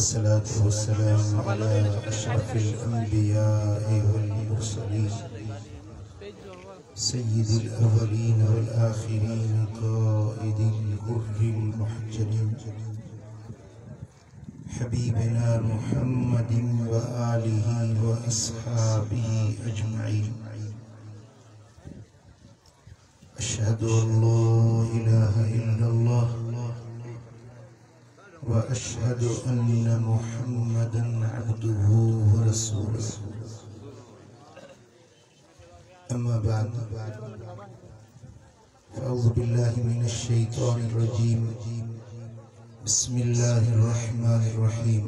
अस्सलातु वस्सलामु अला अशरफिल अंबिया'i वल मुरसलीन सय्यिदिल अव्वलीन वल आखिरीन क़ाइदिल गुर्रिल मुहज्जलीन हबीबिना मुहम्मदिन व आलिहि व अस्हाबिहि अजमईन। अशहदु अल्ला इलाहा इल्लल्लाह व अशहदु अन्ना मुहम्मदन अब्दुहु व रसूलुहु। अम्मा बाद फ़अऊज़ु बिल्लाहि मिनश शैतानिर रजीम। बिस्मिल्लाहिर रहमानिर रहीम।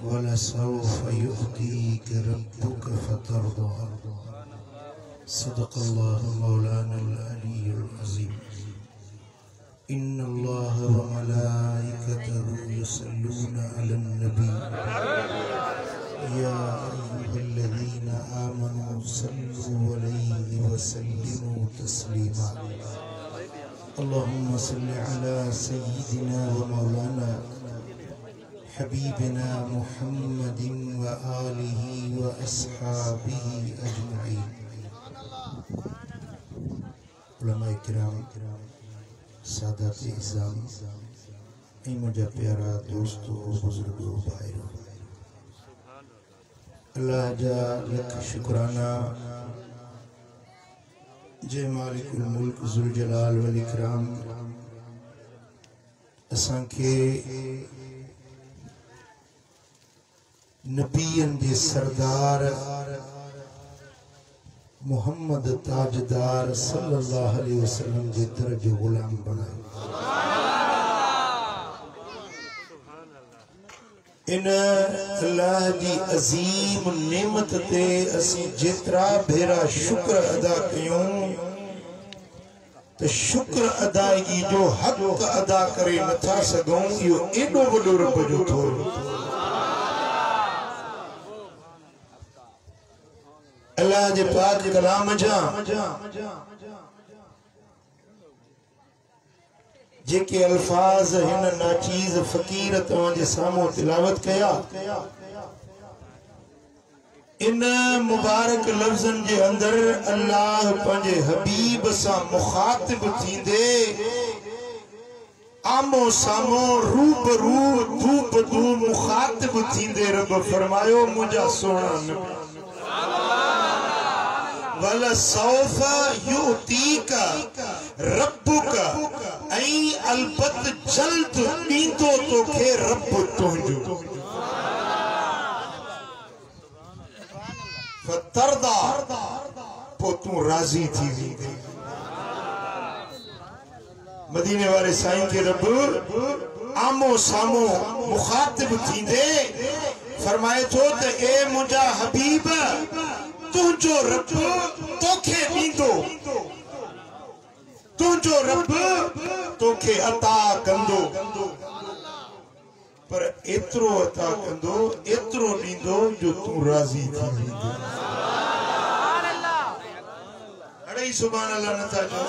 वलसौफ़ युअतीका रब्बुका फ़तरदा। सदक़ल्लाहु मौलानल अलीयुल अज़ीम। इन्नल्लाह व मलाइकतहु युसल्लूना अलन नबी या अय्युहल्लज़ीना आमनू सल्लू अलैहि व सल्लिमू तस्लीमा। अल्लाहुम्मा सल्लि अला सय्यिदिना व मौलाना हबीबिना मुहम्मदिन व आलिहि व अस्हाबिहि अजमईन। उलमाए किराम, सादाते इज़ाम, ऐं मुंहिंजा प्यारा दोस्तों, बुजुर्गो, भाइरो, अल्लाह जा लख शुक्राना जय मालिकुल मुल्क ज़ुल जलाल वल इकराम असांखे नबियन जे सरदार मोहम्मद ताजदार सल्लल्लाहु अलैहि वसल्लम जे दर जो गुलाम बनायो। इन अल्लाह जी अजीम नेमत ते असी जेतरा भेरा शुक्र अदा कयूं तो शुक्र अदायगी जो हक अदा करे नथा सघूं, इहो एडो वडो रब जो थोरो। अल्लाह जे पाक कलाम जा जेके अल्फाज हिन नाचीज फकीर तव्हांजे साम्हूं तिलावत कया, इन मुबारक लफ्ज़न जे अंदर अल्लाह पंहिंजे हबीब सां मुखातिब थींदे आमो सामो रूबरू दूबदू मुखातिब थींदे रब फरमायो, मुंहिंजा सोहणा नबी वलसौफ़ युअतीका रब्बुका, ऐं अलबत जल्द ॾींदो तोखे रब तुंहिंजो। फ़तरदा, पोइ तूं राज़ी थी वेंदे। मदीने वारे साईं खे रब आमो सामो मुखातिब थींदे फरमाए थो त ए मुंहिंजा हबीब, तुंहिंजो रब तोखे ॾींदो, तुंहिंजो रब तोखे अता कंदो, पर एतिरो अता कंदो, एतिरो ॾींदो जो तूं राज़ी थी वेंदो। अड़े सुभान अल्लाह नथा चओ?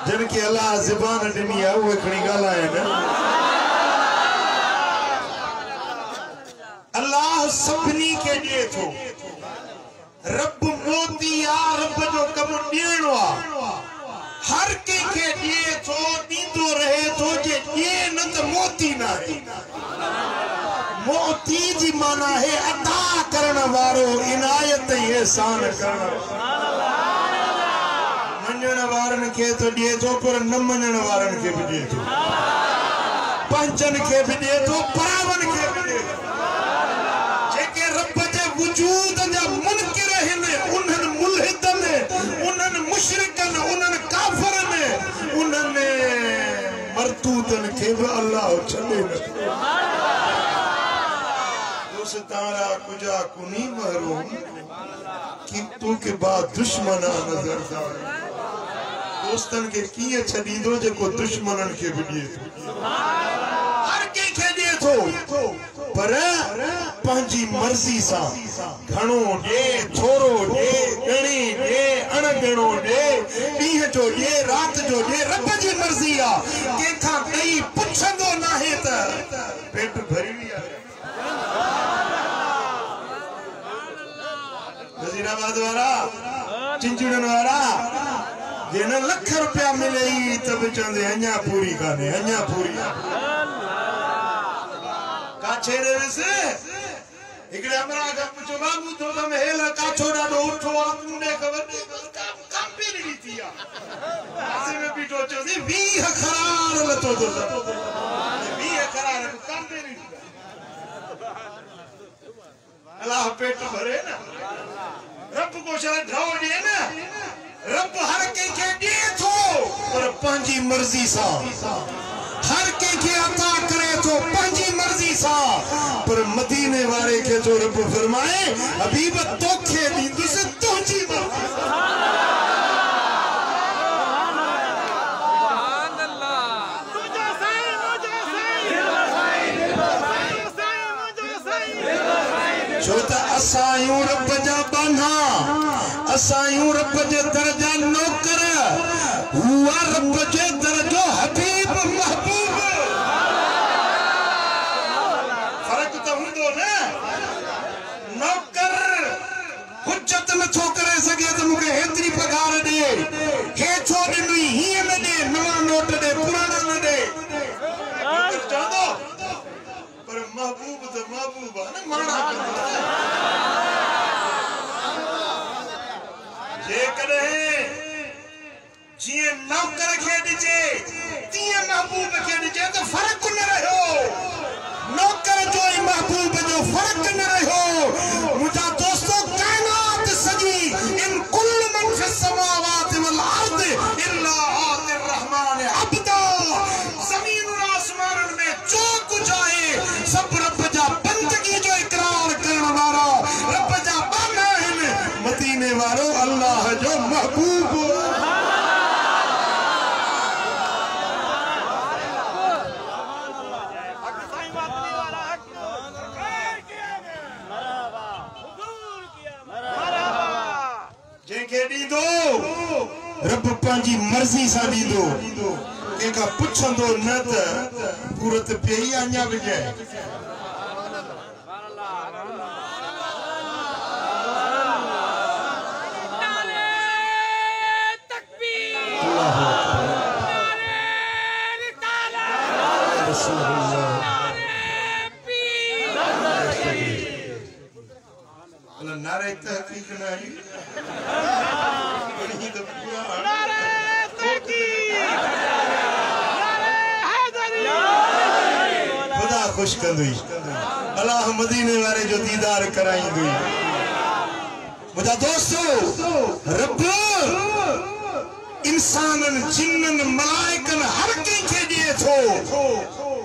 जिन खे अल्लाह ज़बान ॾिनी आहे उहे खणी ॻाल्हाइनि। अल्लाह सभिनी खे ॾिए थो। रब मोती आहे, रब जो कम ॾियणो आहे। हर कंहिंखे ॾिए थो, ॾींदो रहे थो। जे ॾिए न त मोती न आहे। मोती जी माना है अता करण वारो, इनायत ऐं एहसान करण। मञण वारनि खे तो ॾिए थो, पर न मञण वारनि खे बि ॾिए थो। पंजनि खे बि ॾिए थो, परावनि खे बि ॾिए थो। जेके रब जे वजूद जा मुनकिर आहिनि, उन्हनि मुल्हिदनि, उन्हनि मुशरिकनि, उन्हनि काफ़िरनि, उन्हनि मरतूतनि खे बि अल्लाह छॾे न। दोस्तारा कुजा कुनी महरूम किंतु के बाद दुश्मना नजर दाए। दोस्तन के कीअं छॾींदो जेको दुश्मननि खे बि ॾिए थो। हर कंहिंखे ॾिए थो, पर पंहिंजी मर्ज़ी सां। घणो ॾे, थोरो ॾे, ॻणी ॾे, अणॻणो ॾे, ॾींहं जो ॾे, राति जो ॾे, रब जी मर्ज़ी आहे। कंहिंखां ॾेई पुछंदो न चिंचड़न वाला जेन लख रुपया मिले तब चंदे अञा पूरी काने अञा पूरी काछे रे से इकड़े हमरा का पूछो बाबू तो तुम हेल काछो डाडो उठो तुमने खबर काम पे नहीं दिया ऐसे में पीटो चोदी 20 खरार लतो तो 20 खरार काम पे नहीं दिया अल्लाह पेट भरे ना रब को शायद ढाओ दिए ना रब हर के दिए थो पर पंजी मर्जी सा हर के अता करे तो पंजी मर्जी सा पर मदीने वाले के जो रब फरमाए हबीब तोखे दींदु से तुझी मर्जी सुभान अल्लाह तुझे सही छोटा असायूं रब जा बना असायूं रब जे दर्जा नौकर हुआ रब जे दर्जो हबीब महबूब फर्क तो हुंदो ना नौकर हुज्जत न छो करे सके तो मुके हेतरी पगार दे हे छो दिनुई ही में दे नवा नोट दे पुराना न दे नौकर चाहदो पर महबूब तो महबूब है ना माना जे करे जिए नौकर के दीजे तिए महबूब के दीजे तो फर्क न रहो नौकर जो महबूब जो फर्क न रहो मुझा दोस्तों कायनात सजी इन कुल मन फिस समावात वल अर्द इल्ला आतिर रहमान अब्दा जमीन और आसमान में जो कुछ आए सब रब जा बंदगी जो इकरार करने वाला रब जा बना है मदीने वालों अल्लाह जो महबूब रब पांजी मर्जी सा दीदो केका पुछंदो न त पूरत पेई आञा बिजे नारे तकबीर नारे रिसालत रसूलुल्लाह नारे पीर अल्लाह नारे तहकीक नहीं खुदा खुश कंदुई अल्लाह मदीने वाले जो दीदार कराई दुई मुझा दोस्तों रब इंसानन जिन्नन मलाइकन हर के दिए थो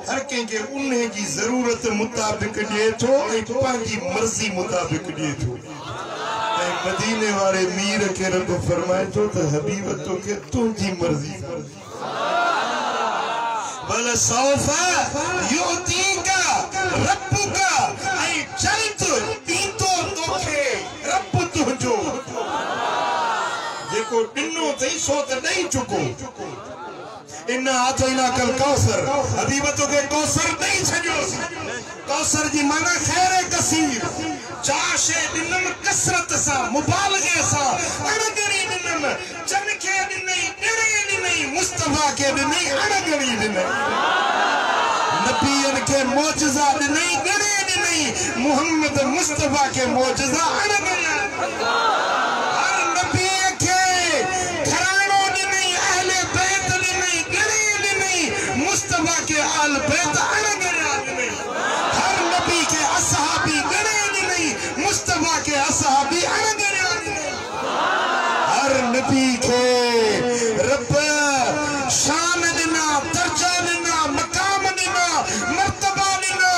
हर के उन्हें की जरूरत मुताबिक दिए थो पांजी मर्जी मुताबिक दिए थो मदीने वाले मीर के रब फरमाए तो हबीब तो के तुझी मर्जी बल सौफा युतीका रब्बुका आई जल्द दीतो तोखे रब तुझो जेको दिनो थई सो त नहीं चुको इन आतैना कल कौसर हबीब तो के कौसर नहीं छजो कौसर जी माना खैर कसीर चाशे दिनम कसरत सा मुबालगे सा अणगरी दिनम चमके दिनई दिने दिनई मुस्तफा के दिनई अणगरी दिनई नबियन के मौजज़ा दिनई दिने दिनई मोहम्मद मुस्तफा के मौजज़ा अणगरी हर नबी के घरानो दिनई अहले बैत दिनई दिने दिनई मुस्तफा के आल बैत अणगरी दिनई हर नबी के असहाबी मुस्तफा के असहाबी हर नबी के रब शान दिना दर्जा दिना मकाम दिना मर्तबा दिना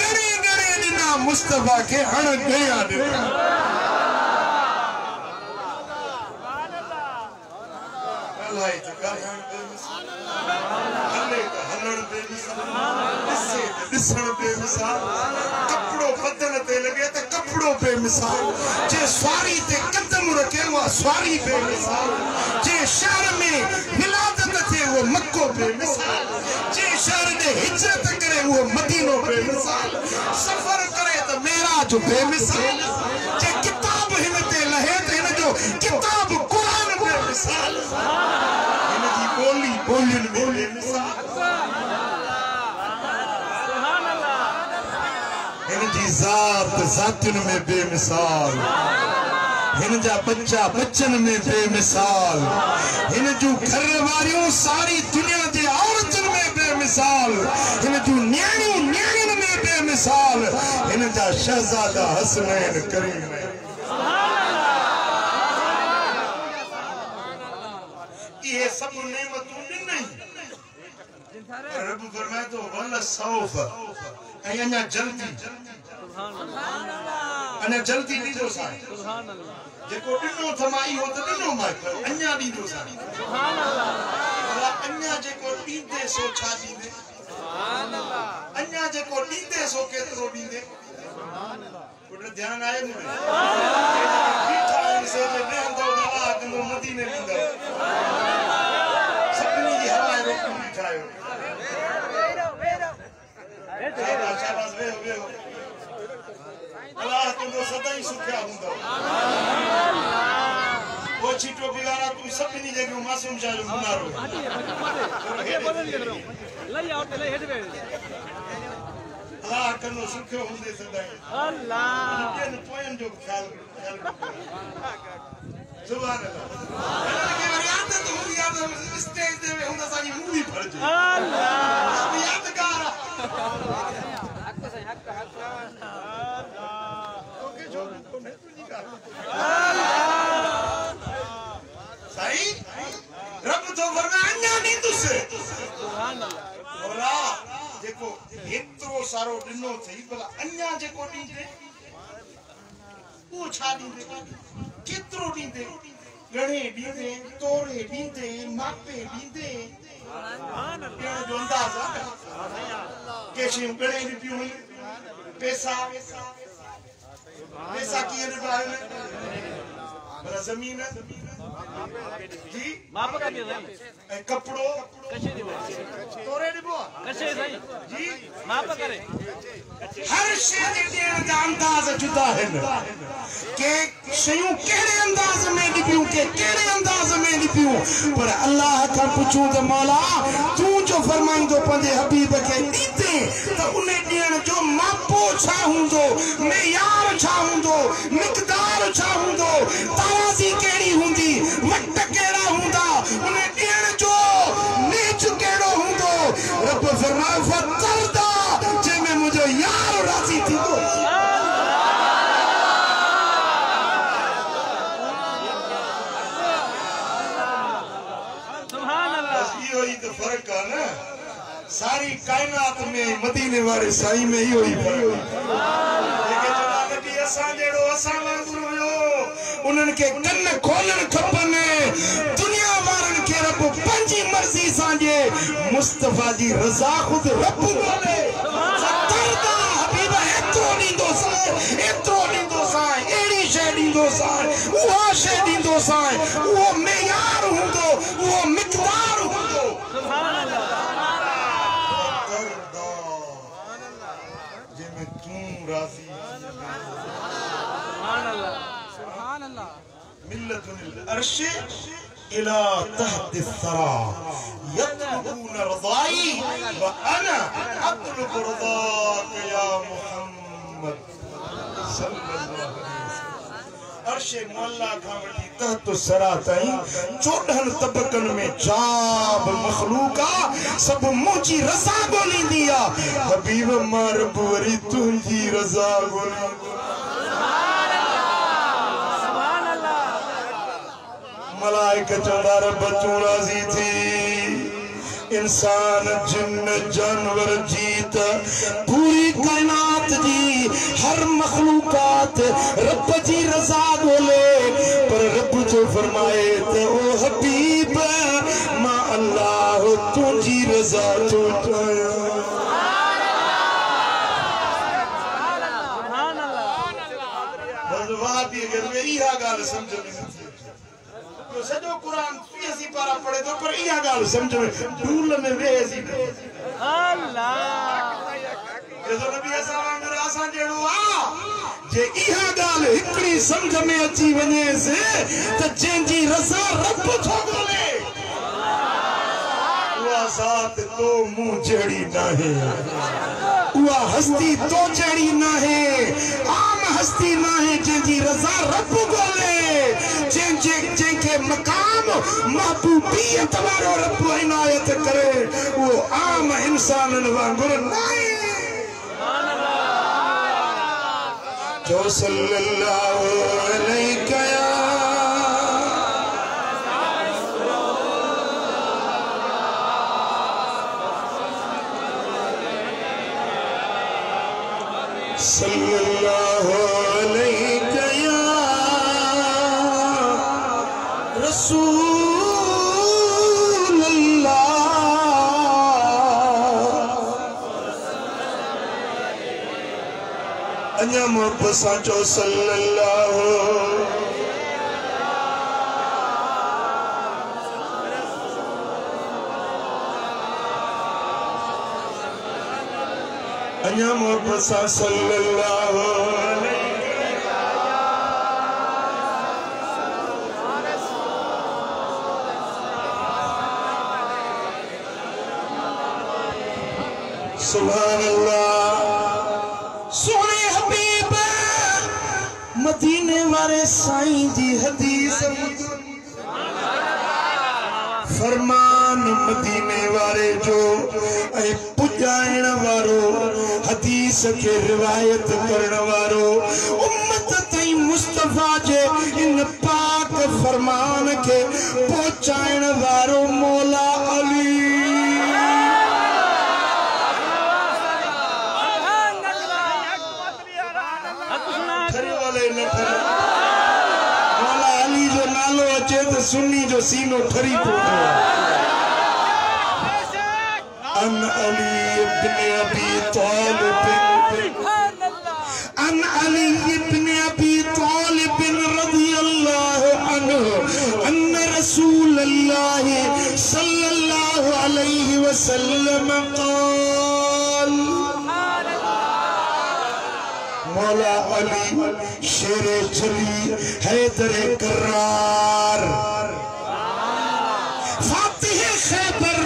गरे गरे दिना मुस्तफा के अण गया दिना अल्लाह तो कहन बेमिसाल हल्ले का हलण बेमिसाल दिसण बेमिसाल कपड़ो बदन ते लगे तो कपड़ों बेमिसाल जे स्वारी ते कदम रखे वो स्वारी बेमिसाल जे शहर में विलादत थे वो मक्को बेमिसाल जे शहर में हिजरत करे वो मदीनो बेमिसाल सफर करे तो मेराज बेमिसाल जे किताब हिन ते लहे तो हिन जो किताब बेमिसाल इन जी बोली बोलिन में बेमिसाल इन जी जात जातिन में बेमिसाल इन जा बच्चा बच्चन में बेमिसाल इन जो घर वारियों सारी दुनिया के औरतन में बेमिसाल इन जो न्याणियों न्याणियों में बेमिसाल इन जा शहजादा हसनैन करीम में ये सब नेमतों नहीं रब फरमाए तो वल सौफ अना जल्दी अना जल्दी दी दो साईं सुभान अल्लाह जेको दिनो थमाई हो त दिनो मां अना दी दो साईं सुभान अल्लाह अना जेको दींदे सो छा दींदे सुभान अल्लाह अना जेको दींदे सो केतरो दींदे सुभान अल्लाह कोड ध्यान आए मुझे बीठा से जे रहंदो दवा दिनो मदीने दींदो सपनी जी हवा रोक बिठायो शाबाश वे अल्लाह तुमको सदा ही सुखिया हुंदो वो छीटो बिगाड़ा तू सपनी जगह मासूम जायो मुनारो हे बदल के रहो लई आओ ते लई हेड वे अल्लाह कनो सुखियो हुंदे सदा ही अल्लाह जन पोयन जो ख्याल सुभान अल्लाह के याद तो हुंदी याद स्टेज दे में हुंदा सारी मूवी भर जे अल्लाह यादगार हक ओके जो को नहीं तुझी का सही रब तो वरना अन्या नहीं तुसे सुभान अल्लाह बोला देखो एतरो सारो दिनो थई भला अन्या जेको दींदे वो छा दींदे केतरो दींदे गणे दींदे तोरे दींदे मापे दींदे सुभान अल्लाह जो अंदाज है केशी गणे दी पियो पैसा पैसा की बारे में बड़ा जमीन जी माप का भी सही कपड़ो कशे दी तोरे दिबो कशे सही जी माप करे हर शे दे दा अंदाज जुदा है के शयूं केड़े अंदाज में दिबियो के केड़े अंदाज में दिबियो पर अल्लाह का पूछूं तो मौला तू जो फरमाइंदो पंदे हबीब के दीते तो उन्हें देन जो मापो छा हुंदो मेयार छा हुंदो मिकदार छा हुंदो तराजी केड़ी हुंदी वट केड़ा हुंदा उन्हें देन जो नीच केड़ो हुंदो रब फरमाए फतरदा जे में मुझे यार राजी थी तो फर्क है ना सारी कायनात में मदीने वाले साईं में ही होई लेकिन नबी असा जेड़ो असा वांगुर हो उनन के कन खोलन खपने दुनिया वारन के रब पंजी मर्जी सांजे मुस्तफा जी रजा खुद रब बोले सतरदा हबीब एतरो नींदो साईं एड़ी शे नींदो साईं वो शे नींदो साईं वो मेयार हुंदो वो मिकदार हुंदो सुभान अल्लाह जे में तू राजी सुभान अल्लाह मिल्लतुल अर्श इला तहत الثرى يطلبون رضاي وانا اطلب رضاك يا محمد صلى الله عليه وسلم अर्श मौला का वठी तहत सरा ताईं 14 तबकन में जाब मखलूका सब मुझी रजा गोलींदी आ हबीब मार बुरी तुझी रजा गोली सुभान अल्लाह मलाइका चंदा रब तू राजी थी इंसान जिन्न जानवर जीत पूरी कायनात जी हर मखलूकात रब जी रजा बोले पर रब जो फरमाए तो ओ हबीब मा अल्लाह तुझी रजा तो चाया सुभान अल्लाह बजवा दी अगर मेरी हा गाल समझ में तो सजो कुरान ऐसी पारा पढ़े तो पर इया गाल समझ में धूल में वे ऐसी अल्लाह जो नबी ऐसा वांगुर सा जेड़ो आ जे इहा गाल हिकड़ी समझ में अची वने से त जंजी रज़ा रब थो बोले उहा ज़ात तो मुंह जड़ी ना है उहा हस्ती तो जड़ी ना है आम हस्ती ना है जंजी रज़ा रब बोले जेके मकाम महबूबियत वारो रब इनायत करे वो आम इंसानन वांगुर नहीं जो सल्लल्लाहु अलैहि सल्लल्लाहु अलैहि रसूलल्लाह अन्या मोहब्बत साचो सल्लल्लाहु अन्या मोहब्बत सा सल्लल्लाहु अलैहि सुभान अल्लाह सोने हबीब मदीने वाले साईं जी हदीस फरमान मदीने वाले जो पुजाइण वारो हदीस के रिवायत करण वारो उम्मत तई मुस्तफा जे इन पाक फरमान के पहुंचाइण वारो मौला अली मौला अली जो नालो अचे तो सुन्नी जो सीनो ठरी पवंदो अन अली इब्न अबी तालिब अन अली इब्न अबी तालिब रज़ियल्लाहु अन्हु अन्न रसूलल्लाह सल्लल्लाहु अलैहि वसल्लम क़ाल मौला अली शेरे चली हैदर करार फातिह खैबर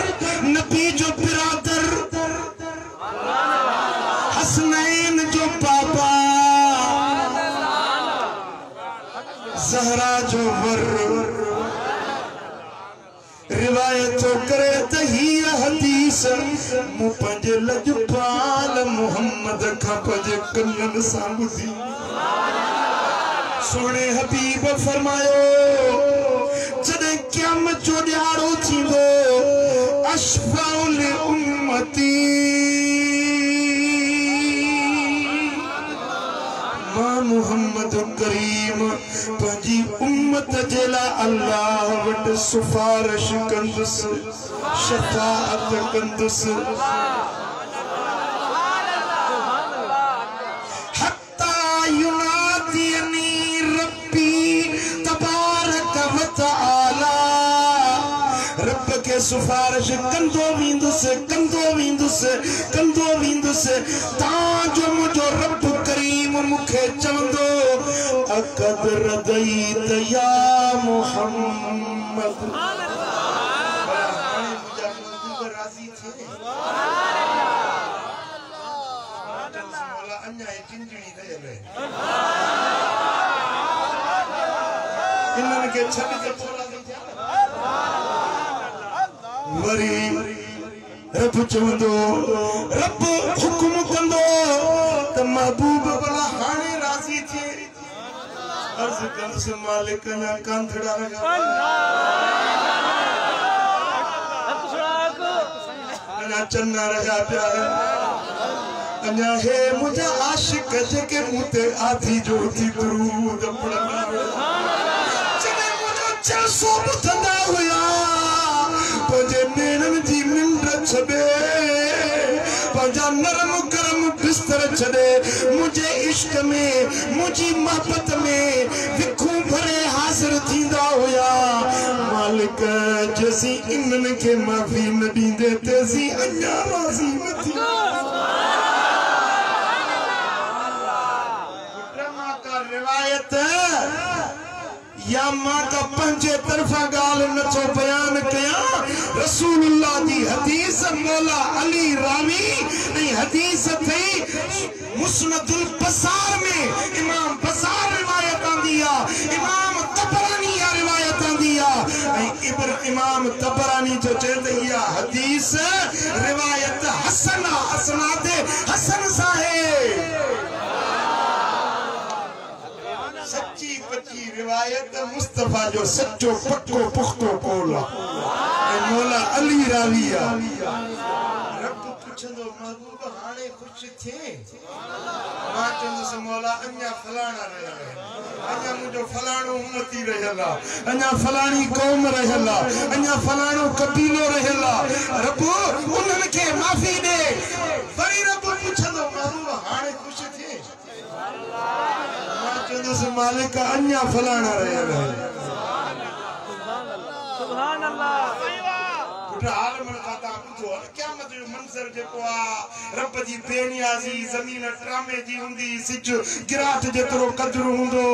नबी जो बिरादर हसनैन जो पापा जहरा जो वर रिवायत करे त ही हदीस मु पंज लजपाल मोहम्मद का पंज कन्नन सांबुदी सोने हबीब फरमायो जदे क़यामत जो ॾियारो थींदो अशफाउल उम्मती मां मोहम्मद करीम पंजी उम्मत जेला अल्लाह वट सिफारिश कंदुस शफाअत कंदुस हत्ता युनादियनी रब्बी तबारक व तआला रब के सिफारिश कंदो वींदुस ता जो मुझो रब करीम मुखे चवंदो अकद रदईत या मोहम्मद राजी थे मौला अन्या चिंजणी रहे इन्हन के छड के थोड़ा वरी रब चवंदो रब हुकुम कंदो त महबूब भला हाणे राजी थे अर्ज कंस मालिक ना कांथड़ा लगा ना चन्ना रहा पिया अन्या हे मुझे आशिक जेके मुते आधी जो थी दुरूद पढ़ना चने मुझे चलसो बुधंदा हुया पंजे नेणन जी मिंड छबे पंजा नरम करम बिस्तर छड़े मुझे इश्क में मुझी मोहब्बत में विखू भरे हाजिर थींदा हुया मालिक जसी इनन के माफी न दींदे तेसी अन्या राजी न थी या मां का पंजे तरफा गाल नचो बयान कया रसूलुल्लाह दी हदीस मौला अली रावी नहीं हदीस थी मुस्नदुल बसार में इमाम बसार रिवायत दिया इमाम तबरानी रिवायत दिया इमाम तबरानी जो चलते या हदीस रिवायत हसन असनाद हसन साहेब सच्ची पच्ची रिवायत मुस्तफा जो सच्चो पक्को पुख्तो कोला मौला अली राविया रब पुछंदो महबूब हाने खुश थे मां चंदस मौला अन्या फलाना रहला अन्या मुजो फलाणो उम्मती रहला अन्या फलानी कौम रहला अन्या फलाणो कबीलो रहला रब उन्हन के माफी दे वरी रब पुछंदो महबूब हाने खुश थे मालिक अन्या फलाना रहेगा सुभान अल्लाह पुट आलम खाता पुछो क्या मतलब मंजर जेको आ रब जी बेनियाजी जमीन ट्रामे जी हुंदी सिज गिरात जेतरो कदर हुंदो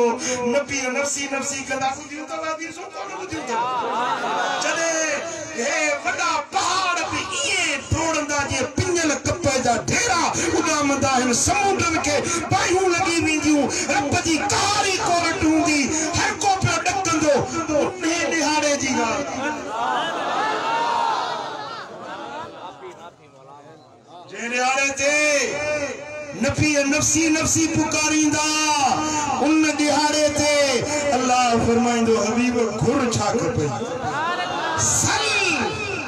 नबी नफसी नफसी कंदा बुधियो त वादी सो कोन बुधियो त जदे हे वडा पहाड़ पे ये तोड़ंदा जे पिंजल कपे जा ढेरा उडामदा हिन समुंडन के बायूं लगी विंदियूं रब जी कारी कोरट हुंदी हर को पे डकंदो उन्हे दिहाड़े जी गाल जे दिहाड़े ते नबी नफसी नफसी पुकारिंदा उन दिहाड़े ते अल्लाह फरमाइंदो हबीब घुर छा खपे सल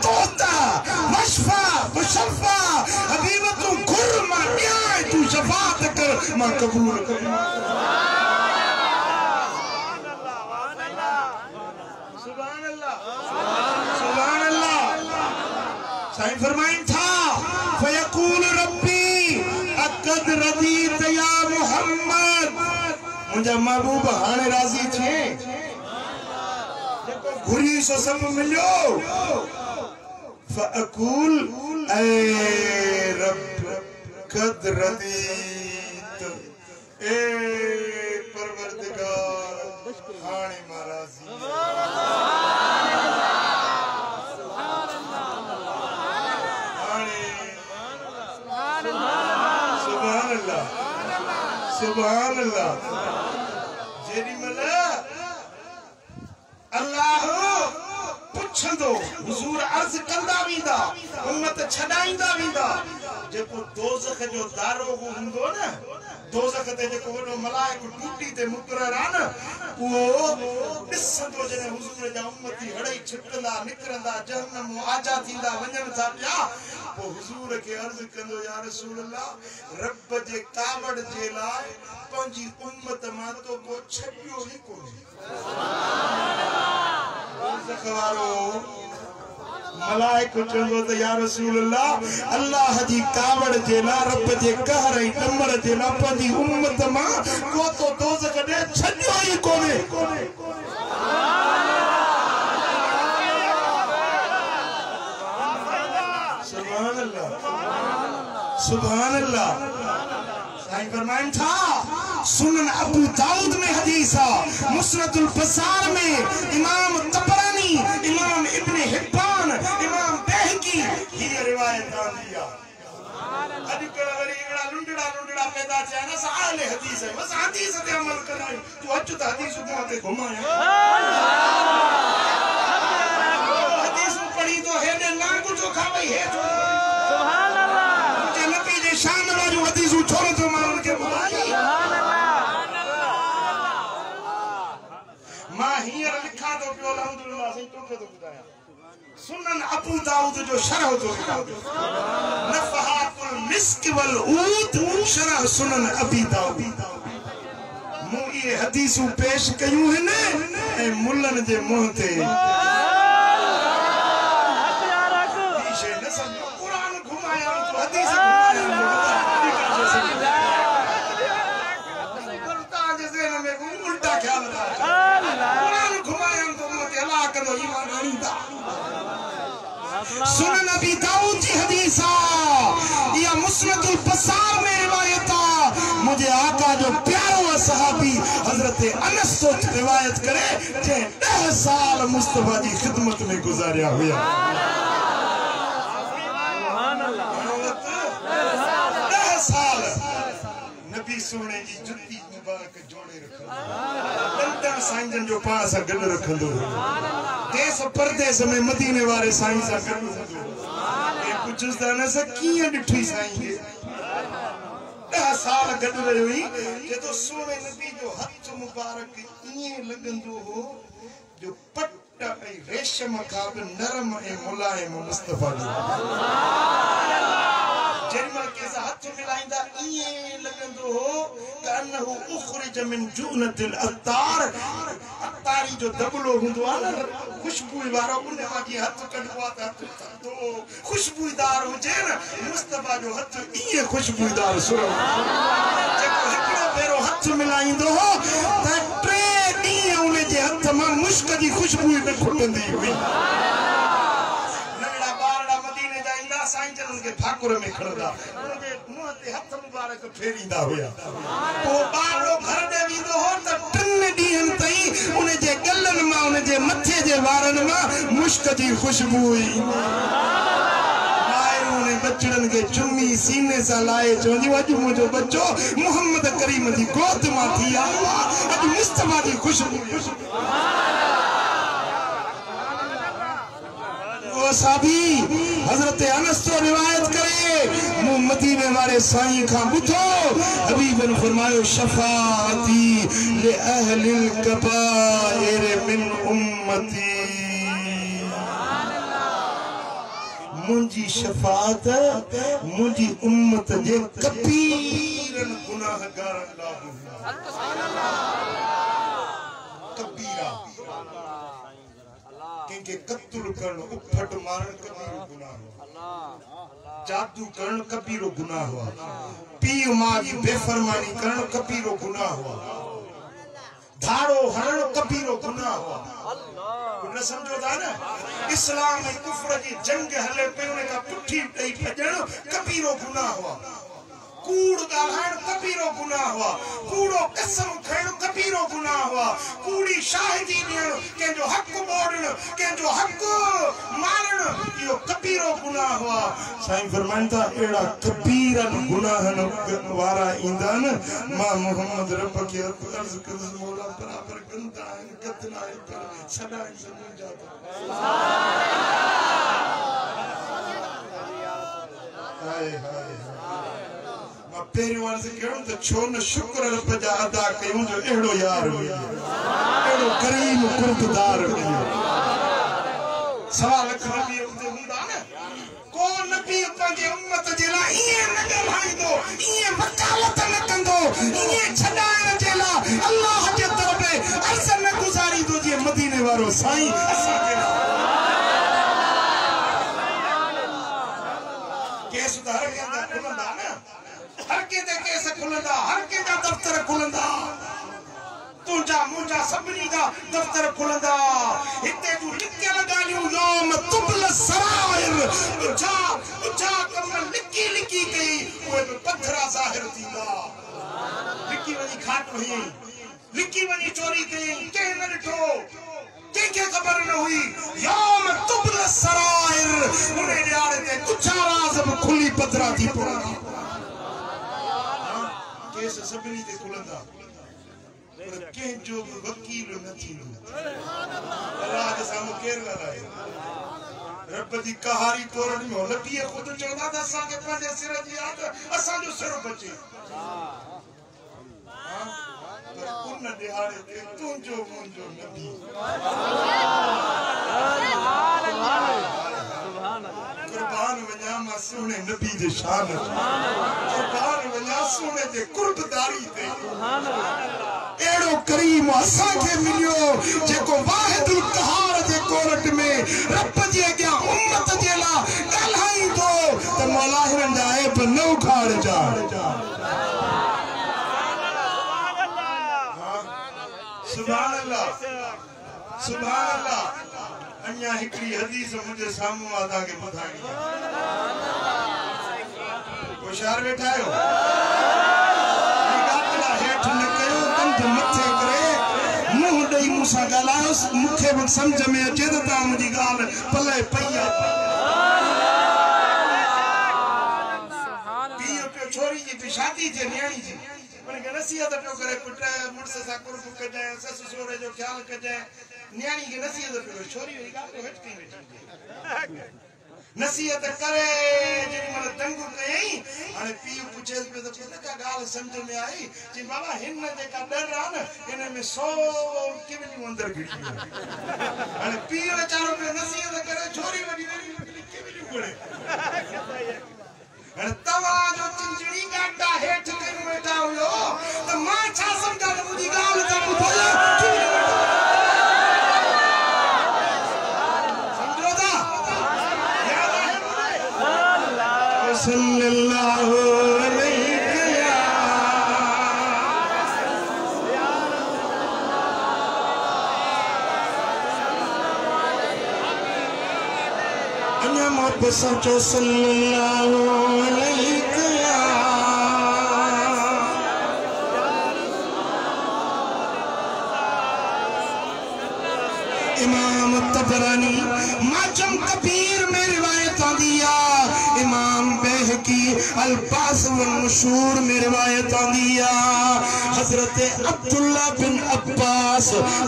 तोता मशफा मुशफा हबीब तू घुर मा न्याय तू शफाअत कर मा कबूल कर सुभान अल्लाह सुभान अल्लाह साईं फरमाइन था फयकूल रब्बी अकद रदीत या मोहम्मद मुझे महबूब हाने राजी छे जेको घुरी सो सब मिलियो फअकूल ए रब कद रदीत ए परवरदिगार हाने महाराजी सुभान अल्लाह सुभान अल्लाह जेडी मला अल्लाह पुछंदो हुजूर अर्ज कंदा विंदा उम्मत छडाइंदा विंदा जेको दोज़ख जो दारो हुंदो न दोज़ख ते जेको वडो मलाइक टूटी ते मुकरर आ न वो दिसंदो जने हुजूर जा उम्मती हड़ई छिटकंदा निकरंदा जहन्नम आजा थींदा वञन था पिया वो हुजूर के अर्ज कंदो या रसूल अल्लाह रब जे कावड़ जे लाए पंजी उम्मत मा तो को छडियो ही कोन ज़खवारो मलाइक चंगो त या रसूल अल्लाह अल्लाह जी कावड़ जे ला रब जे कहर ई नंबर जे ला पंजी उम्मत मा को तो दोज़ख दे छडियो ही कोने सुभान अल्लाह सुभान अल्लाह साईं फरमाइन था सुनन अबू दाऊद में हदीस है मुस्नदुल बसार में इमाम तबरानी इमाम इब्ने हिब्बान इमाम बैहकी ये रिवायत दिया अजकल वरी एड़ा लुंडड़ा पैदा थिया न साले हदीस है बस हदीस ते अमल कराई तू अच त हदीस को ते घुमाया हदीस पढ़ी तो है ने लांगु जो खावे है सुभान अल्लाह के नबी जे शान वाली हदीस छोड़ तो मार के बुलाई मां हियर लिखा तो पियो अल्हम्दुलिल्लाह सही तोखे तो बुधाया सुनन अबू दाऊद जो शरह तो लिखा नफहातुल मिस्क वल ऊद शरह सुनन अबी दाऊद मु ये हदीसू पेश कयूं है ने मुल्लन जे मुंह ते शे न समझो कुरान घुमाया तो हदीस उल्टा ख्याल कुरान घुमाया तो मत अल्लाह करो ईमान आनीदा सुनन अबी दाऊद की हदीस या मुस्नदुल बसार में रिवायत मुझे आका जो प्यारो सहाबी हजरत अनस तो रिवायत रिवायत करे जे 10 साल मुस्तफा जी खिदमत में गुजारिया हुआ। सुभान अल्लाह। 10 साल नबी सोने जी जुत्ती मुबारक जोड़े रखो बंदन साईंजन जो पास गड रखंदो देश परदेस में मदीने वाले साईं सा गड ये कुछ दाना सा किए डिठी साईं के 10 साल गड रही हुई जे तो सोने नबी जो हथ मुबारक इए लगंदो हो जो पट ए रेशम का नरम ए मुलायम मुस्तफा जी जन्मल के हाथ मिलाइंदा इए लगंदो हो कानहु उखरिज मिन जुनतिल अतार अतारी जो दबलो हुंदो आ न खुशबू वारो उन वाजी हाथ कढवा त तो खुशबूदार हुजे न मुस्तफा जो हाथ इए खुशबूदार सुरो जेको हिकड़ो भेरो हाथ मिलाइंदो हो त 3 ॾींहं उन जे हाथ मां मुश्क जी खुशबू न खुटंदी हुई। साईं जन के ठाकुर में खड़दा उनके मुंह ते हथ मुबारक फेरींदा हुया तो बारो घर दे वींदो हो त 3 ॾींहं ताईं उन जे गलन मां उन जे मथे जे वारन मां मुश्क जी खुशबू हुई। मायरूं ने बचड़न के चुम्मी सीने सा लाए चोंदी अज मुजो बच्चो मोहम्मद करीम जी गोद मां थी आयो अज मुस्तफा जी खुशबू। साबी हजरत अनस तो रिवायत करे मुंह मदीने वाले साईं का बुधो हबीबन फरमायो शफाअती ले अहलिल कबाइर मिन उम्मती मुंजी शफाअत मुंजी उम्मत जे कबीरन गुनाहगार कबीरा के कत्ल करण उफट मारण कबीरो गुनाह हुआ जादू करण कबीरो गुनाह हुआ पी मां की बेफरमानी करण कबीरो गुनाह हुआ धाड़ो हरण कबीरो गुनाह हुआ न समझो था ना इस्लाम में कुफ्र की जंग हले पे उन का पुठी दई भजण कबीरो गुनाह हुआ कूड़ गालण कबीरो गुनाह हुआ कूड़ो कसम खण कबीरो गुनाह हुआ कूड़ी शाहिदी ॾियण के जो हक मोड़न के जो हक मारण यो कबीरो गुनाह हुआ। साईं फरमाइन था एड़ा कबीरन गुनाहन वारा इंदान मां मोहम्मद रब के अर्ज कर मौला बराबर गंदा गदना पर सदा समझ जाता हाय हाय पेरिवार से कहूं तो छो न शुक्र रब जा अदा कयूं जो एड़ो यार मिलियो एड़ो करीम कुर्बदार मिलियो। सवाल नबी उते हुंदा न को नबी पंहिंजे उम्मत जे लाइ इए न ॻाल्हाईंदो इए वकालत न कंदो इए छॾाइण जे लाइ अल्लाह जे तरफ़ अर्ज़ न गुज़ारींदो जीअं मदीने वारो साईं असां खे केस त हर कंदा खुलंदा न हर के दे केस खुलंदा हर के दा दफ्तर खुलंदा तुझा मुझा सबनी दा दफ्तर खुलंदा इते जो लिखियल गालियूं यौम तुबल सराइर तुझा कम लिखी लिखी गई ओए पत्थरा ज़ाहिर थींदा लिखी वनी खाट हुई लिखी वनी चोरी कई के न ॾिठो के खबर न हुई यौम तुबल सराइर उन्हें ॾियारे ते तुझा राज़ खुली पत्थरा थी पवंदा केस सबनी ते खुलंदा पर के जो वकील न थींदो अल्लाह जे साम्हूं केर ॻाल्हाए रब जी कहारी तोरण में नबी खुद चवंदा त असां खे पंहिंजे सिर जी याद असां जो सिर बचे पर उन ॾिहाड़े ते तुंहिंजो मुंहिंजो नबी कुर्बान वञा मां सुहिणे नबी जे शान कुर्बान वञा सुहिणे जे कुर्बदारी ते एड़ो करीम असां खे मिलियो जेको वाहिदुल कहार जे कोरट में रब जे अॻियां उम्मत जे लाइ ॻाल्हाईंदो त मौला हिननि जा ऐब न उखाड़जा। सुभान अल्लाह सुभान अल्लाह। अन्या हिकड़ी हदीस मुझे सामू आदा के ॿुधाइणी होशियार वेठा आहियो हेठ न कयो कंध मथे करे मुंह ॾेई खे समझ में अचे त मुंहिंजी ॻाल्हि पले पई आहे पीउ पियो छोरी जी शादी थिए न्याणी जी उनखे नसीहत पियो करे पुट मुड़ुस सां कुर्ब कजांइ ससु सहुरे जो ख़्यालु कजांइ न्याणी खे नसीहत पियो छोरी वरी ॻाल्हि हेठि कई वेठी नसीहत करे जेॾी महिल दंग कयई हाणे पीउ पुछेसि पियो त पुट का ॻाल्हि सम्झ में आई चई बाबा हिन जेका डर आहे न हिन में 100 किवलियूं अंदरि घिटी हाणे पीउ वीचारो पियो नसीहत करे छोरी वॾी किवलियूं घुरे हाणे तव्हांजो चिंचड़ी गाटा हेठि कई वेठा हुयो त मां छा सम्झां त मुंहिंजी ॻाल्हि त ॿुधो सम्झो था सल्लल्लाहु अलैहि अन्या मोहब्बत सचो सल्लल्लाहु अलैहि इमाम तबरानी माजम कबीर में रिवायत आंदी है इमाम बैहकी अल्फाज व मशहूर में रिवायत आंदी है हजरत अब्दुल्ला बिन अब्बास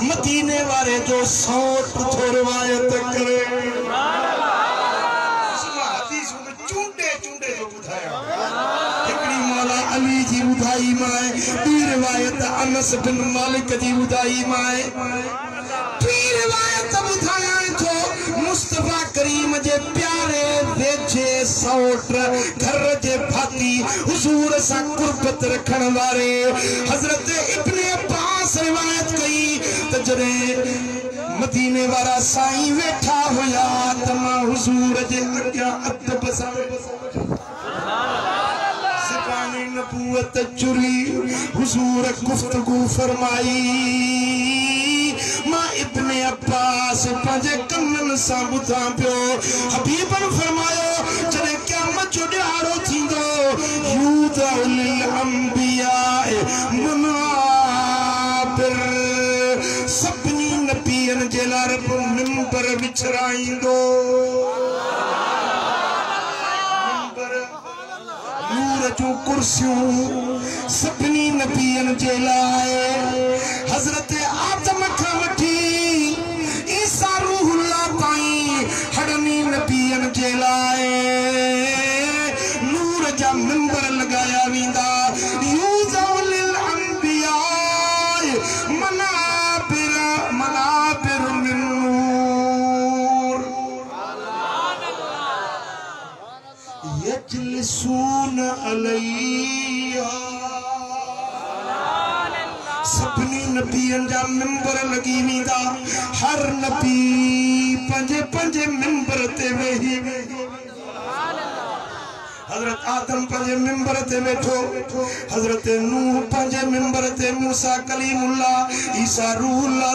मदीने वाले जो सौत तो रिवायत करे हदीस में चूंडे चूंडे जो बुधाया एकड़ी मौला अली जी बुधाई माए बी रिवायत अनस बिन मालिक जी बुधाई माए रिवायत बुधाया तो मुस्तफा करीम जे प्यारे वेझे सौट घर जे भाती हुजूर सा कुर्बत रखण वाले हजरत इब्ने अब्बास रिवायत कई त जरे मदीने वाला साईं वेठा हुया त मां हुजूर जे अॻियां अदब सां ज़बानी नबूवत चुरी हुजूर गुफ्तगू फरमाई मां इब्ने अब्बास पंहिंजे कननि सां ॿुधां पियो हबीबन फरमायो जॾहिं क़यामत जो ॾियारो थींदो यूदअ लिल अंबिया मुनाबिर सभिनी नबियनि जे लाइ रब मिंबर विछराईंदो नूर जूं कुर्सियूं सभिनी नबियनि जे लाइ हज़रत आदम खां वठी ईसा रूहुल्लाह ताईं हड़नी नबियनि जे लाइ नूर जा मिंबर लगाया वेंदा यूज़अ लिल अंबिया मनाबिर मिन नूर यजलिसून अलैहा सभिनी नबियन जा मिंबर लगी वेंदा हर नबी पंजे पंजे मिंबर ते वेही हजरत आदम पंजे मिंबर ते बैठो हजरत नूह पंजे मिंबर ते मूसा कलीमुल्लाह ईसा रूहुल्लाह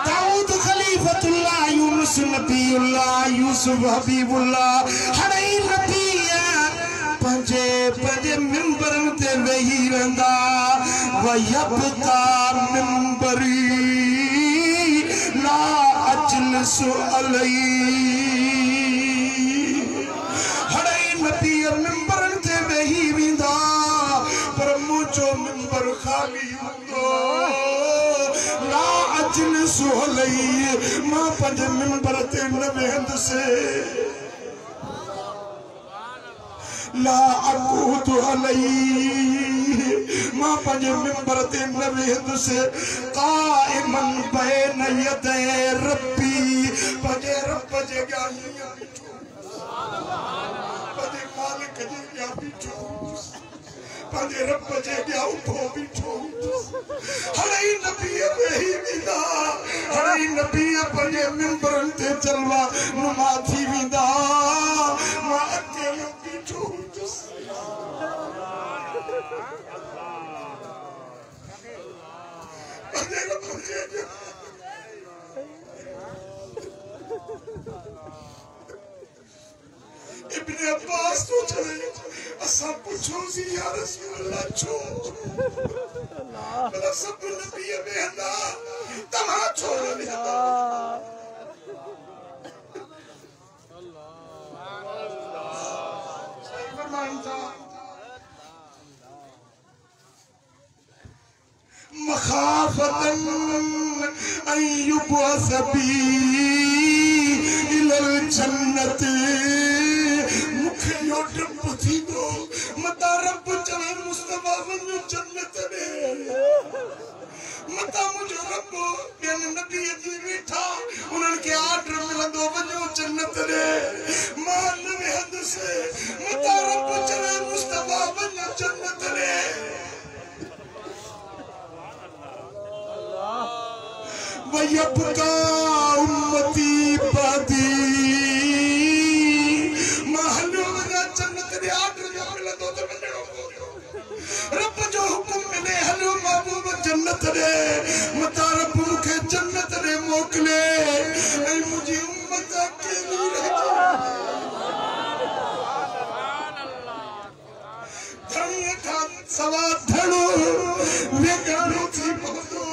दाऊद खलीफतुल्लाह यूनुस नबीउल्लाह यूसुफ हबीबुल्लाह हर नबी पंजे पंजे मिंबरन ते वेही रहंदा वयबका मिंबरी ला अजलिसु अलैहि हर नबी मिंबरन ते वेही वेंदा पर मुंहिंजो मिंबर खाली हूंदो ला अजलिसु अलैहि मां पंजे मिंबर ते न वेहंदुसि ला अकूद अलैहि मां पंजे मिंबर ते न वेहंदुसि काइमन बैन यदै रब्बी पंजे रब जे ॻाल्हियूं बीठो पंजे मालिक जे ॻाल्हियूं बीठो पंजे रब जे ॻाल्हियूं उठो बीठो हर नबी वेही वेंदा हर नबी पंजे मिंबरनि ते चलवा नुमा थी वेंदा मां अकेलो बीठो इब्ने अब्बास तो चले असा पूछो सी या रसूल अल्लाह छो मतलब सब नबी बेहदा तमा छोड़ दिया मखाफतन अय्युबअस बी इलल जन्नत मुखे यो डब थी दो मता रब चवे मुस्तफा वञो जन्नत दे मता मुझो रब बिन नबी जी वेठा उन्हनि खे आर्डर मिलंदो वञो जन्नत दे मान में हद से मता रब चवे मुस्तफा वञो जन्नत दे वयबका उम्मती बादी महलो वना जन्नत दे आर्डर जो मिलंदो त वञणो रब जो हुकुम मिले हलो महबूब जन्नत दे मता रब मुखे जन्नत दे मोकले ऐ मुझी उम्मत अकेली रह धणी का सवा धड़ो वेगानो थी पवंदो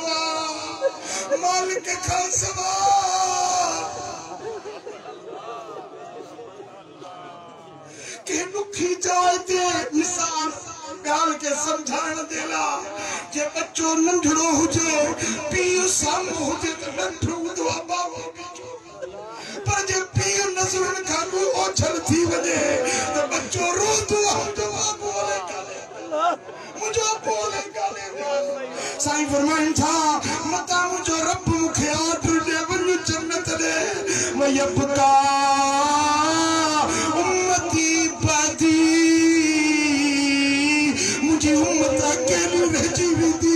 मालिक का सवा के दुखी जाए ते मिसाल प्याल के समझाण देला के बच्चो नंढड़ो हुजे पीउ साम्हूं हुजे त नंढड़ो हूंदो आहे बाबो पर जे पीउ नज़रुनि खां बि ओछल थी वञे त बच्चो रोंदो आहे त बाबो बोले काले मुझो बोले काले साईं फरमाइन था मता मुझो रब मुखे आर्डर दे वञो जन्नत दे वयबका उम्मती बादी मुझी उम्मत अकेली रहिजी वेंदी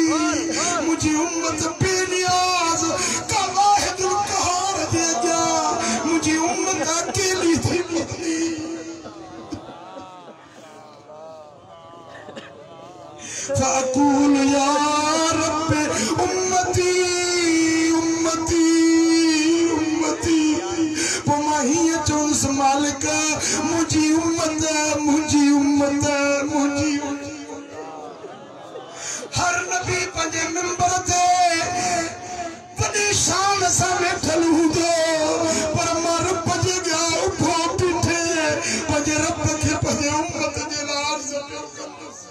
मुझी उम्मत बेनियाज़ का वाहिदुल क़हार दे अॻियां मुझी उम्मत अकेली थी वेंदी फ़अक़ूल या रब उम्मती उम्मती उम्मती पोइ मां हीअं चवंदुसि मालिक मुंहिंजी उम्मत मुंहिंजी उम्मत मुंहिंजी हर नबी पंहिंजे मिंबर ते वॾी शान सां वेठल हूंदो पर मां रब जे अॻियां उभो बीठे पंहिंजे रब खे पंहिंजे उम्मत जे लाइ अर्ज़ पियो कंदुसि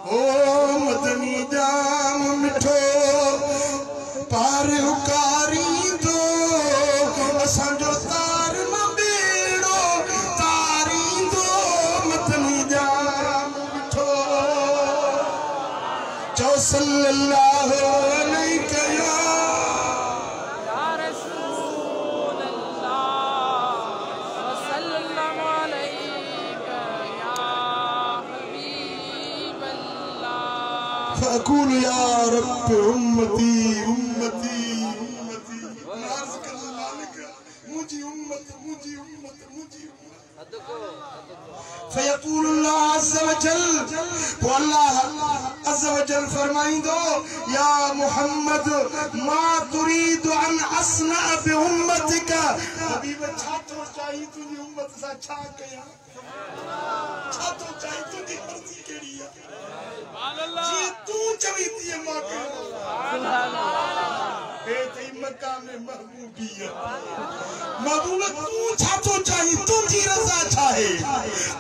ओ मदनी जाम मिठो पार उकारी दो असांजो तार न बेड़ो तारी दो मदनी जाम मिठो चो सल्लल्लाहु अलैहि या रसूल अल्लाह सल्लल्लाहु अलैका या हबीब अल्लाह फ़अक़ूल या रब उम्मती उम्मती उम्मती नाज़ कर मालिक मुझी उम्मत मुझी उम्मत मुझी उम्मत फ़यक़ूल अल्लाह अज़्ज़ व जल वो अल्लाह अज़्ज़ व जल फरमाइंदो या मुहम्मद मा तुरीदु अन अस्ना बि उम्मतिका हबीब छा तो चाहिए तुझी उम्मत सा छा कया छा तो चाहिए तुझी मर्जी केड़ी है जी तू चवी थी मां के बेते मकाम महबूबियत महबूब तू छा तो चाहिए तुझी रज़ा चाहे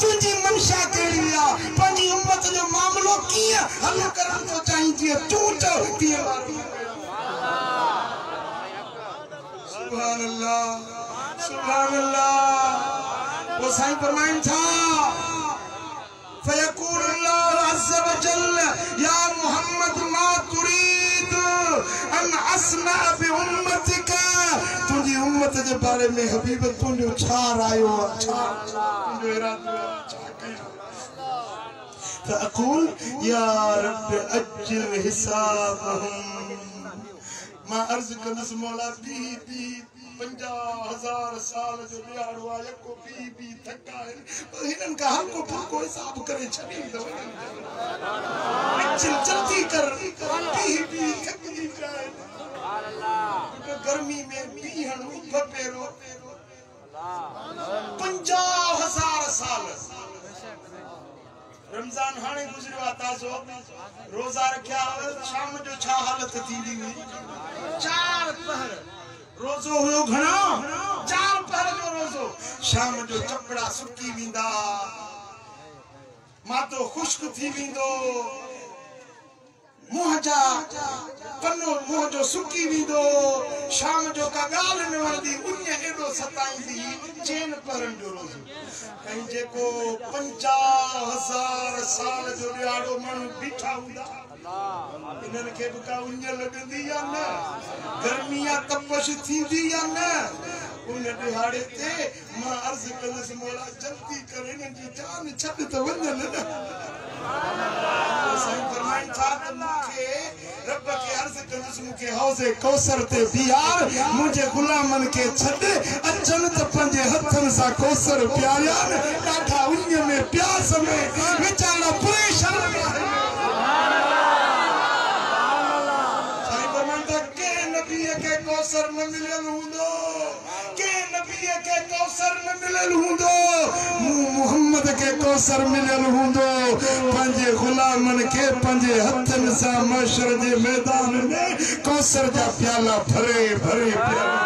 तुझी मंशा केड़ी है पंजी उम्मत जो मामलो किया हल करन तो चाहिए जी तू चव थी सुभान अल्लाह वो साईं फरमाइन था फ़यक़ूल अल्लाह अज़्ज़ व जल या मुहम्मद मा तुरीद अन अस्ना बि उम्मतिका तुझी उम्मत जे बारे में हबीब तुझो छा रायो छा तुझो इरादो छा कयो फ़अक़ूल या रब अज्जिल हिसाबहुम मां अर्ज़ कंदुसि मौला बी 50,000 साल जो ॾियारो आहे को बी थका हिननि खां हल्को फुल्को हिसाब करे छॾींदो जल्दी कर बी थकजी जाए गर्मी में बीहण उभ पेरो 50,000 साल रमजान हाने गुजरियो आ ताज़ो रोजा रखिया शाम जो छा हालत थींदी हुई 4 पहर रोजो हुयो घणो 4 पहर जो रोजो शाम जो चपड़ा सुकी विंदा मातो खुश्क थी विंदो मुहजा पन्नो मुह जो सुकी विंदो शाम जो का गाल न वणदी उन एडो सताईंदी चेन परन जो रोजो कहीं जेको 50,000 साल जो ॾियारो माण्हू बीठा हूंदा इन्हनि खे बि का उञ लॻंदी या न गर्मी या तपश थींदी या न उन ॾिहाड़े ते मां अर्ज़ कंदसि मौला जल्दी कर इन्हनि जी जान छॾ त वञनि न साईं फरमाइनि था त मूंखे रब खे अर्ज़ कंदसि मूंखे हौज़े कौसर ते बीहार मुंहिंजे गुलामनि खे छॾ अचनि त पंहिंजे हथनि सां कौसर पियारियानि ॾाढा उञ में प्यास में वीचारा परेशान के कौसर न मिलियल हूंदो के नबी के कौसर न मिलियल हूंदो मोहम्मद के कौसर मिलियल हूंदो पंजे गुलामन के पंजे हथन सा महशर जे मैदान में कौसर जा प्याला भरे भरे प्याला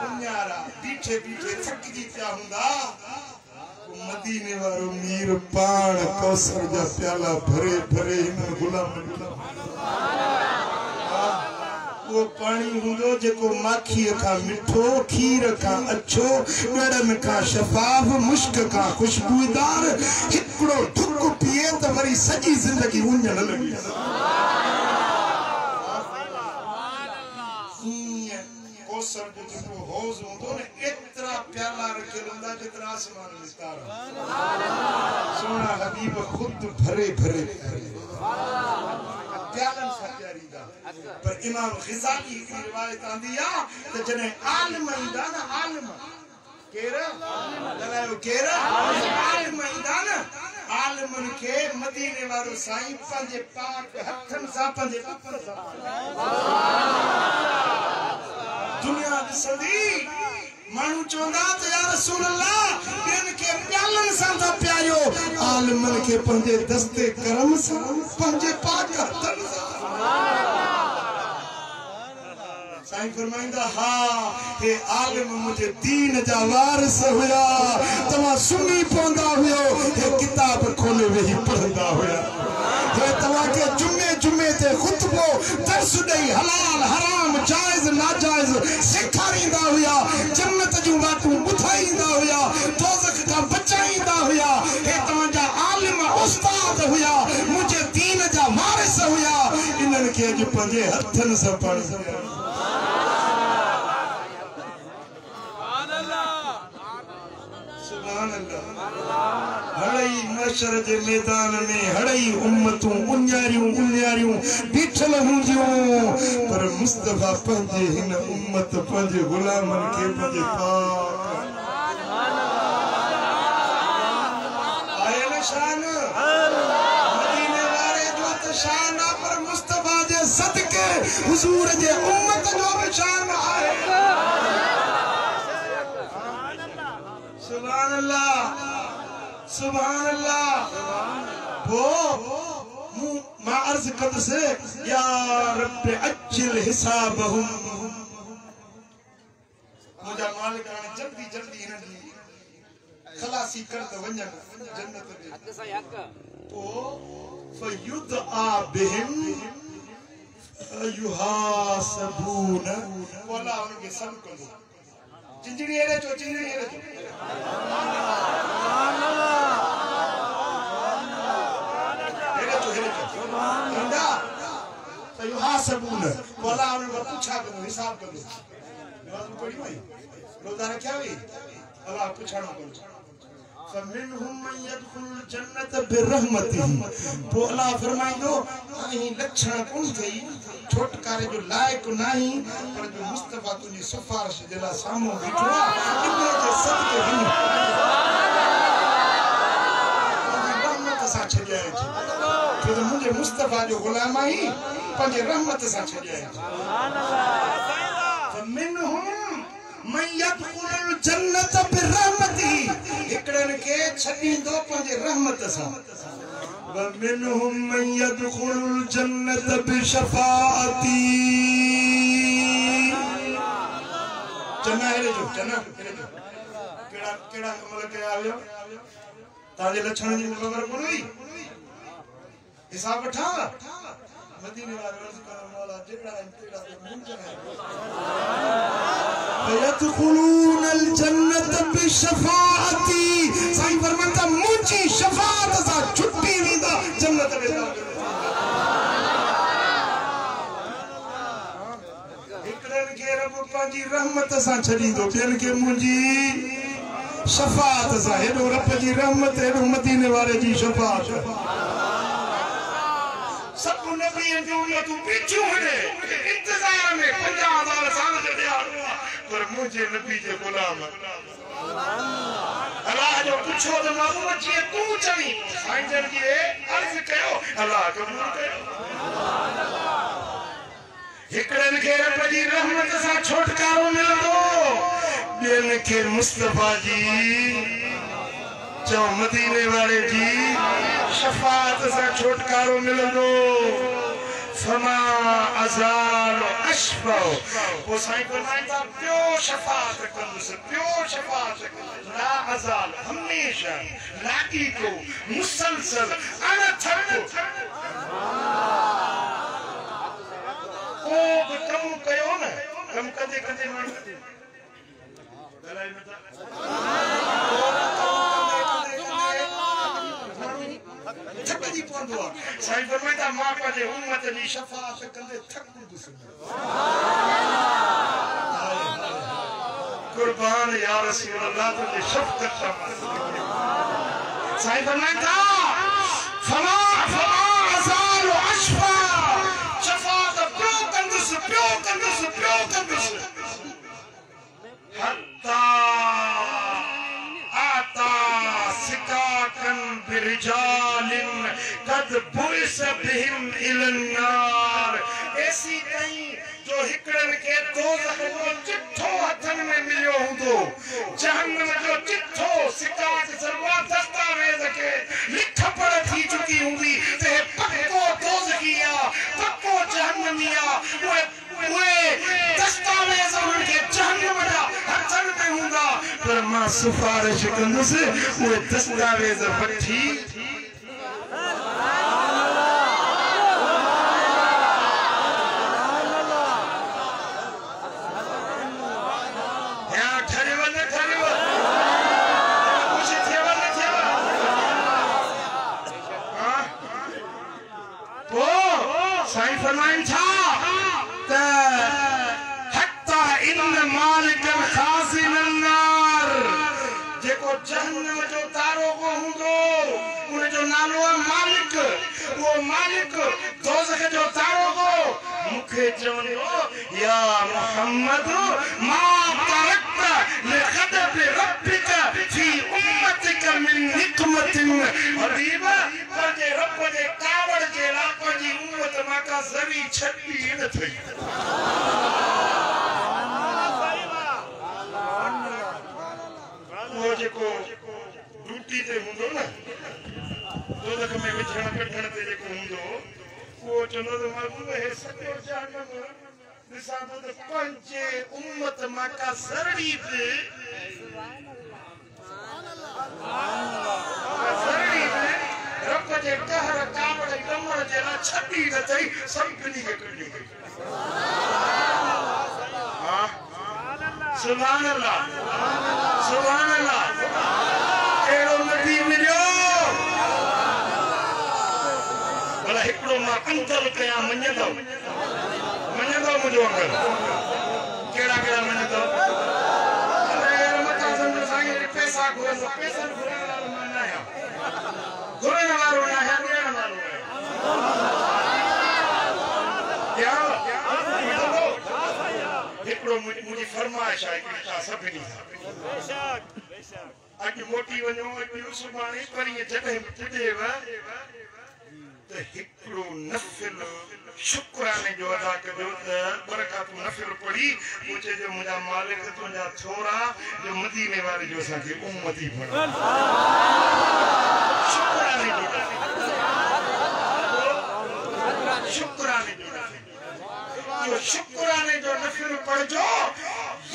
दुनियारा बीठे बीठे थकजी पिया हूंदा मदीने वारो मीर पान कौसर जा प्याला भरे भरे इन गुलाम वो पानी हुंदो जेको माखी का मिठो खीर का अच्छो गड़न का शफाफ मुश्क का खुशबूदार हिकड़ो ढुक पिए त वरी सजी जिंदगी उन न लगी कौसर जो जेको हौज हुंदो न एतरा प्याला रखियल हूंदा जेतरा आसमान में तारा सोना हबीब खुद भरे भरे प्यालन सा प्यारीदा पर इमाम ग़ज़ाली की रिवायत आंदी आ त जने आलिम ईंदा न आलिम केरा दलायो केरा आलिम ईंदा न आलिमन के मदीने वारो साईं पंजे पाक हथन सा पंजे पप्पर सा दुनिया ॾिसंदी माण्हू चवंदा त या रसूल अल्लाह ॿियनि खे प्यालनि सां था पियारियो आलिमनि खे पंहिंजे दस्ते करम सां पंहिंजे पाक हथनि सां साईं फरमाईंदा हा हे आलिम मुंहिंजे दीन जा वारिस हुया तव्हां सुम्ही पवंदा हुयो हे किताब खोले वेही पढ़ंदा हुया हे तव्हांखे जुमे जुमे ते खुतबो दर्स ॾेई हलाल हराम जाइज़ नाजाइज़ सेखारींदा हुया जन्नत जूं बातूं ॿुधाईंदा हुया दोज़ख खां बचाईंदा हुया हे तव्हांजा आलिम उस्ताद हुया मुंहिंजे दीन जा वारिस हुया इन्हनि खे अॼु पंहिंजे हथनि सां पढ़ंदा हड़ई महशर जे मैदान में हड़ई उम्मतूं उन्यारियूं उन्यारियूं बीठल हूंदियूं पर मुस्तफा पंहिंजे हिन उम्मत पंहिंजे गुलामनि खे पंहिंजे पाक आयल शान मदीने वारे जो त शान आहे पर मुस्तफा जे सदके हुजूर जे उम्मत जो बि शान आहे सुभान अल्लाह सुभान अल्लाह वो मां अर्ज कदसे या रब अज्जिल हिसाबहुम मुझा मालिक जल्दी जल्दी इन्हनि खलासी कर त वञनि जन्नत में हक सां हक तो फयुदआ बिहिम युहासबून वला उनके सब कंदो चिंजड़ी एरे जो चिंजड़ी एरे जो युहासबून वला उनके पूछा करो हिसाब करो नमाज पढ़ी भाई रोजा रखिया हुई अल्लाह पूछाणो करो फमिनहुम मन यदखुल जन्नत बिरहमतिही तो अल्लाह फरमाइंदो नहीं लक्षण कोन थई छोटकारे जो लायक नहीं पर जो मुस्तफा तुजी सिफारिश जेला सामो बीठो इने जे सदके वञ रहमत सां छॾियाए छो त मुंहिंजे मुस्तफा जो गुलाम आई पंहिंजे रहमत सां छॾियाए सुभान अल्लाह फमिनहुम मैं यदखुलुल जन्नत बिरहमती हिकड़न के छडींदो पंहिंजे रहमत सां व मिनहुम मन यदखुलुल जन्नत बिशफाअती चना हेरे जो केड़ा अमल कया आयो ताजे लक्षण जी खबर कोनी हिसाब वठा मदीने वाले अर्ज कर मौला जेड़ा इंतड़ा मुमकिन है यदखुलून अल जन्नत बिशफाअती साईं फरमाता मुंजी शफाअत सा छुट्टी वींदा जन्नत में हिकड़न के रब पांजी रहमत सा छडींदो ॿियन के मुंजी शफाअत सा हेडो रब जी रहमत हेडो मदीने वाले जी शफाअत सब नबी जो तू पीछे हटे इंतजार में 50,000 साल से तैयार हुआ पर मुझे नबी जे गुलाम अल्लाह जो पूछो तो मालूम है तू चली साईं जन जी अर्ज कयो अल्लाह कबूल कयो हिकड़न के रब जी रहमत सा छुटकारो मिलंदो ॿियन के मुस्तफा जी चो मदीने वाले जी शफाअत सा छुटकारो मिलंदो फमा अजाल अशफा वो साईं फरमाइता प्यो शफाअत कंदुस ला अजाल हमेशा लागी को मुसलसल अनथक को कम कयो न कम कदे कदे माण्हू दलाई मता थकजी पवंदो आहे साईं फरमाइता मां पंहिंजे उम्मत जी शफाअत कंदे थकंदुसि कुर्बान या रसूल अल्लाह तुझे शफ़क़त सां साईं फरमाइता फमा अज़ाल अशफा शफाअत पियो कंदुसि हत्ता आता सिकाकन बिरजालिन कद बुइस बिहिम इलन्नार ऐसी कहीं जो हिकड़न के दोज़ख जो चिट्ठो हथन में मिलियो हुंदो जहन्नम जो चिट्ठो सिकाक सरवा दस्तावेज के लिख पढ़ थी चुकी हुंदी ते पक्को दोज़खिया पक्को जहन्नमिया वे दस्तावेज उनके जहन्नम दा हथन में हुंदा पर मां सिफारिश कंदुसि वे दस्तावेज वठी साईं फरमाइन था हत्ता इन मालिकल खासिनन नार जेको जहन्नम जो तारो को हुंदो उन जो नालो मालिक वो मालिक दोज़ख जो तारो को मुखे चवंदो या मोहम्मद मा तरक्त लिग़दब रब्बिक फी उम्मतिक मिन निक़मतिन हबीब पंहिंजे रब जे कावड़ जे लाको जी उम्मत मां का ज़री छॾी न थई वो जेको ड्यूटी ते हुंदो न दोज़ख में विझण कढण ते जेको हुंदो वो चवंदो त मां हे सॼो जहन्नम ॾिसां थो त पंहिंजे उम्मत मां का ज़री बि रब जे कहर कावड़ कमड़ जे लाइ छॾी न थई सभिनी खे कढी वई सुभान अल्लाह कहिड़ो नबी मिलियो भला हिकिड़ो मां अंतर कयां मञंदो मुंहिंजो अंकल कहिड़ा मञंदो पैसा घुरंदो पैसा घुरण वारो मां न आहियां घुरण वारो न आहियां ॾियण वारो हिकिड़ो मुंहिंजी फरमाइश आहे हिकिड़ी सभिनी अॼु मोटी वञो अॼु सुभाणे पर इहे जॾहिं पुॼेव तो हिकड़ो नफिल शुक्राने जो अदा कयो त बरकत नफिल पढ़ी मुझे जो मुझा मालिक तुझा छोरा जो मदीने वाले जो असा के उम्मती बना शुक्राने जो यो शुक्राने जो नफिल पढ़जो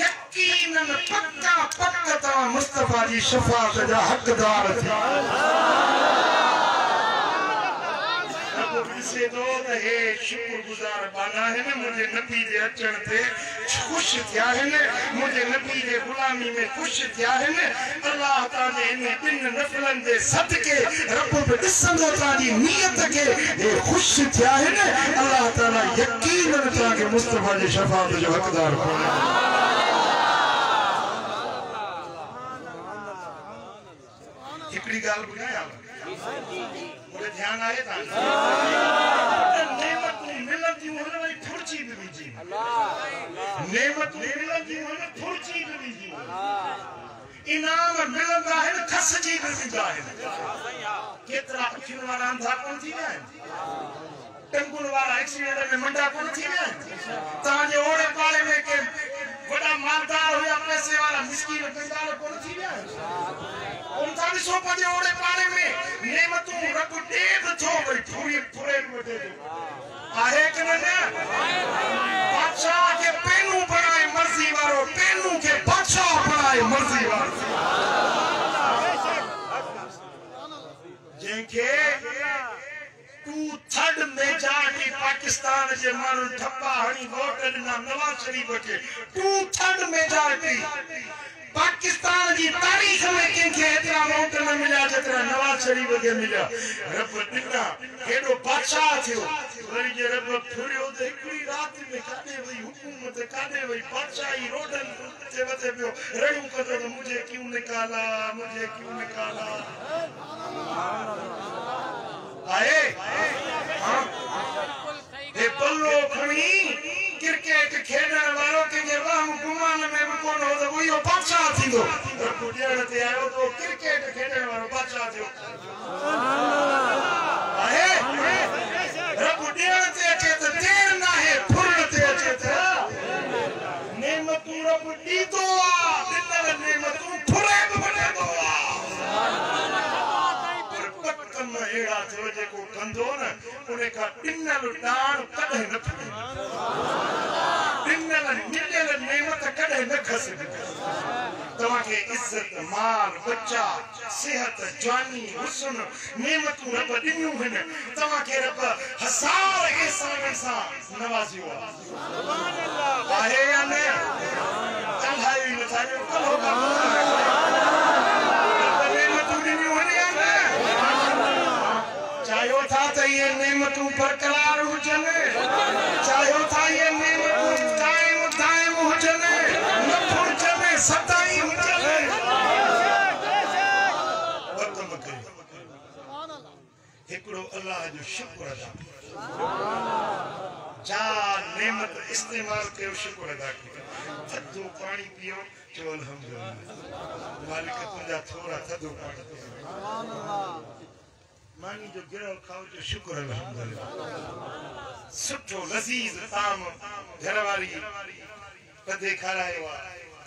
यकीनन पक्का पक्का ता मुस्तफा जी शफाअत जा हकदार थी से दो हे शुक्रगुजार बाना है ने मुझे नबी दे अचण ते खुश थिया है ने मुझे नबी दे गुलामी में खुश थिया है ने अल्लाह ताला ने बिन नफलन दे सदके रब पे दिसंदो ताजी नियत के ए खुश थिया है ने अल्लाह ताला यकीनन ताके मुस्तफा जी शफाअत जो हकदार बना हिकड़ी गाल बुझाया मुझे ध्यान आए था नेमत मिलती हो ना भाई फुर्ची भी बीजी नेमत मिलती हो ना फुर्ची भी बीजी इनाम मिलता है ना खस जी भी बीजा है कितना अखियों वाला अंधा कौन थी ना टंगुल वाला एक्सीडेंट में मंडा कौन थी ना ताजे ओड़े पाले में के बड़ा मालदार हुआ पैसे वाला मिस्कीन कंगाल कौन थी ना उन ताली सो पजे ओड़े पाले में नेमतू रब दे थो भाई पूरी पूरे बटे आहे कि न बादशाह के पेनू बनाए मर्जी वारो पेनू के बादशाह बनाए मर्जी वारो जेके तू थर्ड मेजॉरिटी पाकिस्तान जे मानु ठप्पा हणी वोट ना नवाज शरीफ के तू थर्ड मेजॉरिटी पाकिस्तान की तारीख में किनके इतना वोट न मिला जितना नवाज शरीफ के मिला रब दिना केडो बादशाह थियो वरी जे रब फुरियो ते एकड़ी रात में कादे वई हुकूमत कादे वई बादशाही रोडन ते वते पियो रड़ू कदो मुझे क्यों निकाला आए हां ए पल्लो खणी क्रिकेट खेलण वारो के जे वाह गुमान में भी कोन हो तो वो बादशाह थींदो पुडियण ते आयो तो क्रिकेट खेलण वारो बादशाह थियो आहे रब पुडियण ते अचे त देर ना है फुरण ते अचे त नेमतू रब दीदो दिल नेमतू फुरे बने दो एड़ा थियो जेको कंदो न उने का टिन्नल डाण कदे न टिन्नल निकल नेमत कदे न खसे तवा के इज्जत माल बच्चा सेहत जवानी हुस्न नेमतू रब दिनु हन तवा के रब हजार एहसान सा नवाजियो सुभान अल्लाह आहे या न चल हाई न थायो कहो का नेमतू दिनु हन या न चाहो था तो ये नेमतू बरकरार हो चले चाहो था ये नेमतू दायम हो चले न फुर चले सदाई हो चले वतम के सुभान अल्लाह हिकड़ो अल्लाह जो शुक्र अदा जा नेमत इस्तेमाल कयो शुक्र अदा कयो थधो पानी पियो जो अल्हम्दुलिल्लाह मालिक तुझा थोड़ा थधो पानी सुभान अल्लाह मानी जो गिरो खाओ जो शुक्र अल्हम्दुलिल्लाह सुठो लजीज ताम घरवारी कदे खारायो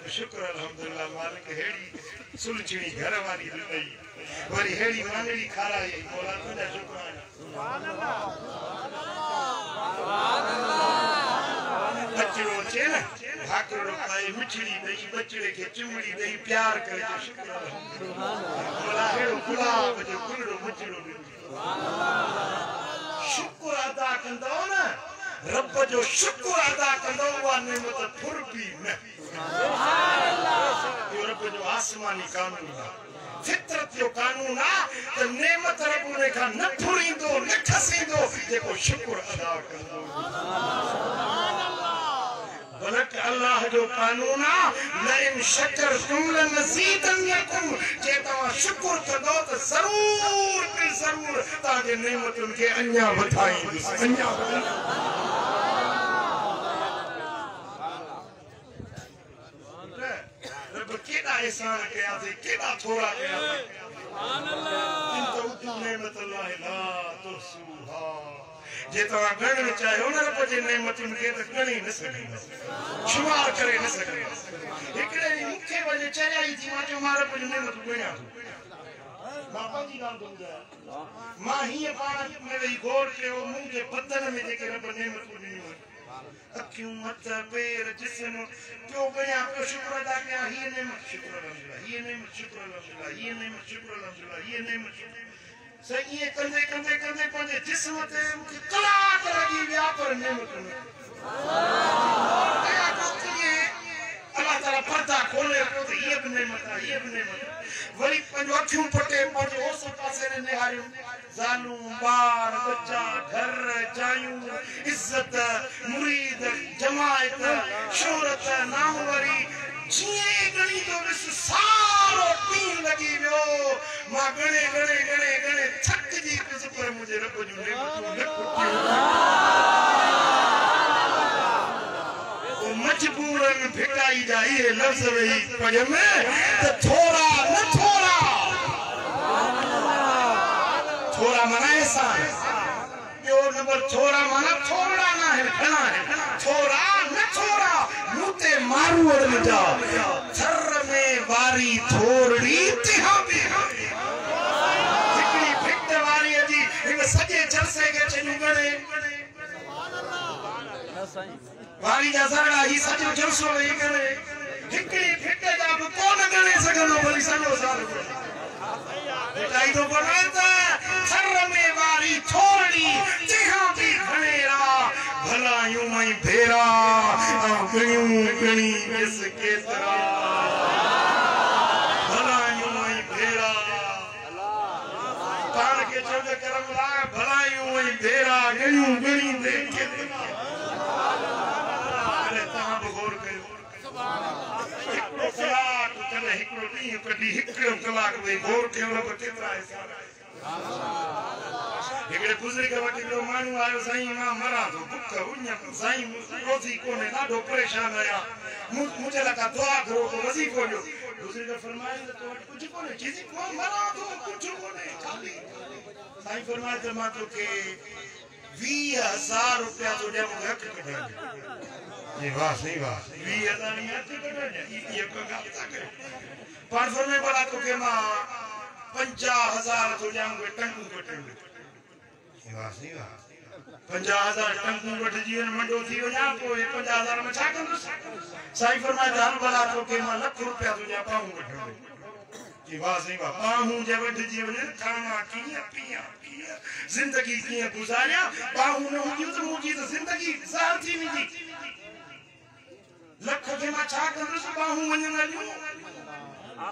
तो शुक्र अल्हम्दुलिल्लाह मालिक हेड़ी सुलचणी घरवारी दई वरी हेड़ी मांगड़ी खाराई बोला तुझा शुक्र सुभान अल्लाह सुभान अल्लाह बचड़ो छे न भाकरो पाए मिठड़ी दई बचड़े के चुमड़ी दई प्यार करे जो शुक्र अल्हम्दुलिल्लाह बोला हेड़ो गुलाब जो गुलड़ो बचड़ो शुक्र अदा कंदो न रब जो शुक्र अदा कंदो वा नेमत फुरबी न सुभान अल्लाह यो रब जो आसमानी कानून है फितरत जो कानून है तो नेमत रब ने का न फुरींदो न खसींदो जेको शुक्र अदा कंदो सुभान अल्लाह बलक अल्लाह जो कानून है लइन शकर तुम लनजीदनकुम जे तवा शुक्र कंदो तो जरूर के जरूर ताके नेमत उनके अन्या बताई अन्या रब केड़ा एहसान किया थे केड़ा थोड़ा किया थे सुभान अल्लाह इन तो नेमत अल्लाह ला तो सुहा जे तो गण में चाहे न पजे नेमतुन के त गणी न सके शुमार करे न सके एकड़े मुखे वजे चढ़ाई थी मा जो मारे पजे नेमत गणा बापा जी गाल दूंगा मां ही पाण मेरे गौर के वो मुंह के बदन में जेके रब नेमत दी अखियों मत पैर जिस्म क्यों गया को शुक्र अदा किया ही नेमत शुक्र अल्हम्दुलिल्लाह ये नेमत शुक्र अल्हम्दुलिल्लाह ये नेमत शुक्र अल्हम्दुलिल्लाह ये नेमत सही ये कंदे कंदे कंदे पंजे जिस्म ते मुखे कलाक लगी विया पर नेमत क्या को ये अल्लाह ताला पर्दा खोले तो ये भी नेमत वरी पंजो अखियों पटे पंजे ओस पासे ने निहारियो जालू बार बच्चा घर जायूं इज्जत मुरीद जमायत शोहरत नामवरी जिए गणी तो बस सारो पीन लगी वियो मां गणे गणे गणे गणे थक जी किस पर मुझे रब जो ने ओ मजबूरन भिकाई जाई है लफ्ज वही पढ़ में तो थोड़ा न थोड़ा थोड़ा मना ऐसा यो नंबर थोड़ा मना थोड़ा ना है घना है थोड़ा न थोड़ा मुते मारू और मिटा थर में वारी थोड़ी तिहा भी जिकड़ी फिट वारी जी इन सजे जलसे के चनु गणे वारी जा साड़ा ही सजो जलसो ही गणे जिकड़ी फिट जा कोन गणे सगनो भली सजो साल बेटाई तो बनाता थर में वारी थोड़ी तिहा भी घणेरा भला यूं मई भेरा गणियों गणी किस के तरह भला यूं मई भेरा पान के चंद करम ला भला यूं मई भेरा गणियों गणी दे के अरे तहां बगौर कयो सुभान अल्लाह कलाक कने हिकड़ो नी कडी हिकड़ो कलाक वे गौर कयो रब केतरा है एकड़े गुजरी के वटी लो मानू आयो साईं मां मरा तो बुख उन्या साईं रोजी कोने नाडो परेशान आया मुझे लगा दुआ करो तो वजीफो जो गुजरी ने फरमाया तो कुछ कोने चीज को मरा तो कुछ कोने खाली साईं फरमाया तो मां तो के 20000 रुपया तो दे मुझे हक कढे ये वाह सही वाह 20000 नहीं हक कढे ये को गाता करे पर फरमाया बड़ा तो के मां 50000 तो दे मुझे टंगू कटे वाह सही वाह 50000 टंगू वठ जीवन मंडो थी वया को 50000 में छा कंदो साईं फरमाया दान भला तो के मां लाख रुपया तुजा पाऊं वठो की वाह सही वाह पाऊं जे वठ जीवन खाना किया पिया किया जिंदगी किया गुजारिया पाऊं न हुई तो मुजी तो जिंदगी ज़ाल थी मुजी लाख के मां छा कंदो पाऊं वणन लियो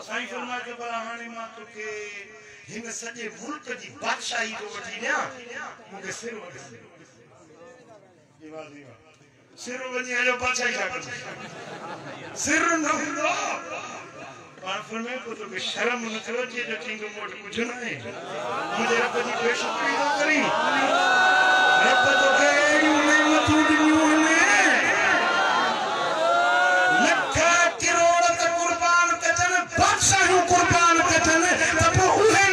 साईं फरमाया के पर हाने मां तो के हिन सजे मुल्क जी बादशाही तो वठी ना मुके सिर वठी ये बात नहीं सिर वनी आयो बादशाही का सिर न हुंदो पान फरमाए को तो शर्म न करो जे जो किंग मोट कुछ न है मुझे रब जी बेशुक्री न करी रब तो के नेमत दियो ने लख करोड़ त कुर्बान कजन बादशाह कुर्बान कजन तब उहे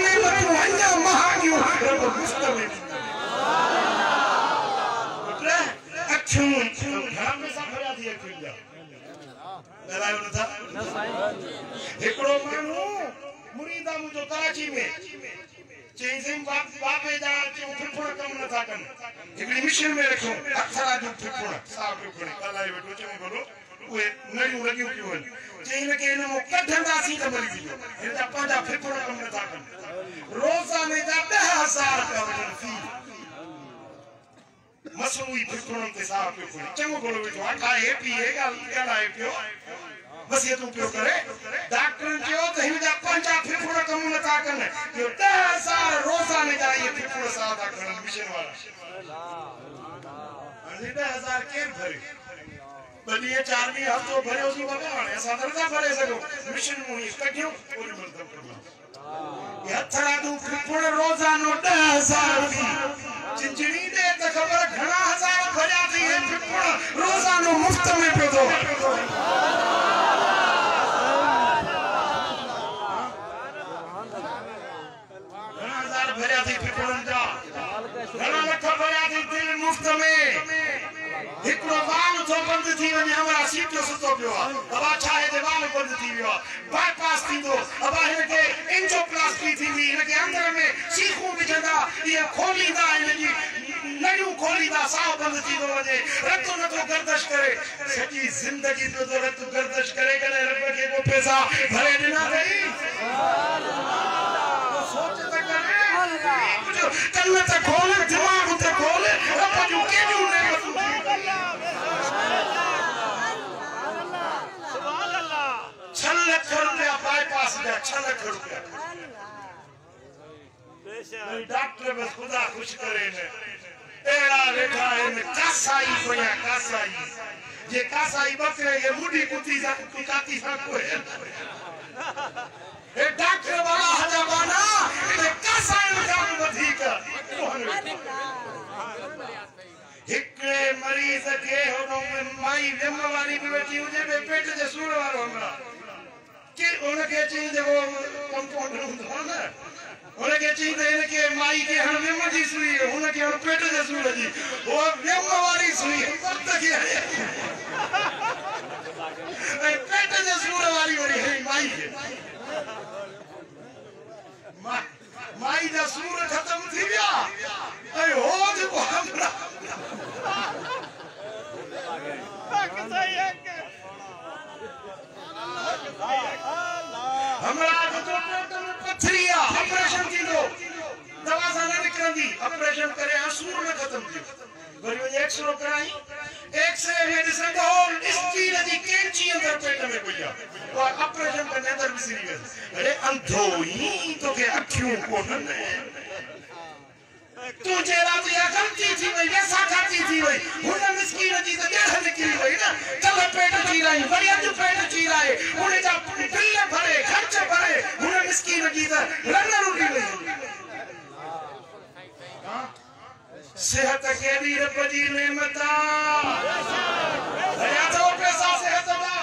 दलायो न था एकड़ो मानू मुरीदा मुजो कराची में चेंजिंग बापे दा क्यों फिफड़ कम न था कन एकड़ी मिशन में रखो अखरा जो फिफड़ साफ फिफड़ कलाई बैठो चो बोलो वे नड़ियों लगियो क्यों चेन के न मो कढंदा सी त मरी वियो एटा पांजा फिफड़ कम न था कन रोजा में दा 10000 का वजन फी मसनूई फिफड़न ते साफ फिफड़ चंगो बोलो बैठो आटा है पिए गाला है पियो बस ये तू क्यों करे डॉक्टर जो तो हिन जा पंजा फिफड़ कम न था कन यो 10000 रोजा में जाइए फिफड़ सादा करन मिशन वाला 10000 केर भरे बली ये 4 भी हम तो भरे उसी बाबा ऐसा दर्जा भरे सको मिशन मुही कठियो कोई मतलब करना ये हथरा दू फिफड़ रोजा नो 10000 की चिंचणी दे त खबर घणा हजार भरिया थी है फिफड़ रोजा नो मुफ्त में पे दो 1000 भरिया थी फिफड़न जा हिकड़ो वाल तो बंद थी वने हमरा सीट सुतो पियो अबा छाए दे वाल बंद थी वियो बाईपास थी दो अबा इनके एंजियोप्लास्टी थी वी इनके अंदर में सीखू विझंदा ये खोलींदा इनजी नड़ियों खोलींदा साह बंद थी दो वने रतो न तो गर्दश करे सजी जिंदगी तो रतो गर्दश करे कने रब के को पैसा भरे देना गई तो सोच तक करे कुछ कल तक खोल दिमाग तक खोल रब जो के जो ने $6 लाख बाईपास दे $6 लाख डॉक्टर बस खुदा खुश करे ने एड़ा रेखा है ने कासाई कोया कासाई जे कासाई बकरे ये मुडी कुती सा कुकाती सा को है ए डॉक्टर वाला हजाबाना ने कासाई का वधी का हिकड़े मरीज के होनो माई वेमवारी में बैठी हुजे पेट जे सूर वारो हमरा कि उनके चीज वो कंपाउंडर हुंदो ना उनके चीज इनके माई के हण में मजी सुई उनके हण पेट जे सूर जी वो वेमवारी सुई वक्त के है ए पेट जे सूर वाली वरी है माई के माई दा सूर खत्म थी गया ए हो जो हमरा हमरा तो टोटल पथरिया ऑपरेशन की दो दवा से न निकलंदी ऑपरेशन करे सूर न खत्म थी वरी वो एक्सरे कराई एक्सरे में दिसंदा और स्टील जी कैंची अंदर पेट में गया वो ऑपरेशन करने अंदर भी सीरियस अरे अंधो ही तो के अखियों को न तू जेरा तो या गलती थी वही वैसा खाती थी वही हुन मिस्कीन जी तो डेढ़ निकली वही ना कल पेट चीराई वरी अज पेट चीराए उन्हें जा बिल भरे खर्च भरे हुन मिस्कीन जी तो रन रुटी वही हां सेहत के भी रब जी नेमत या तो पैसा सेहत दा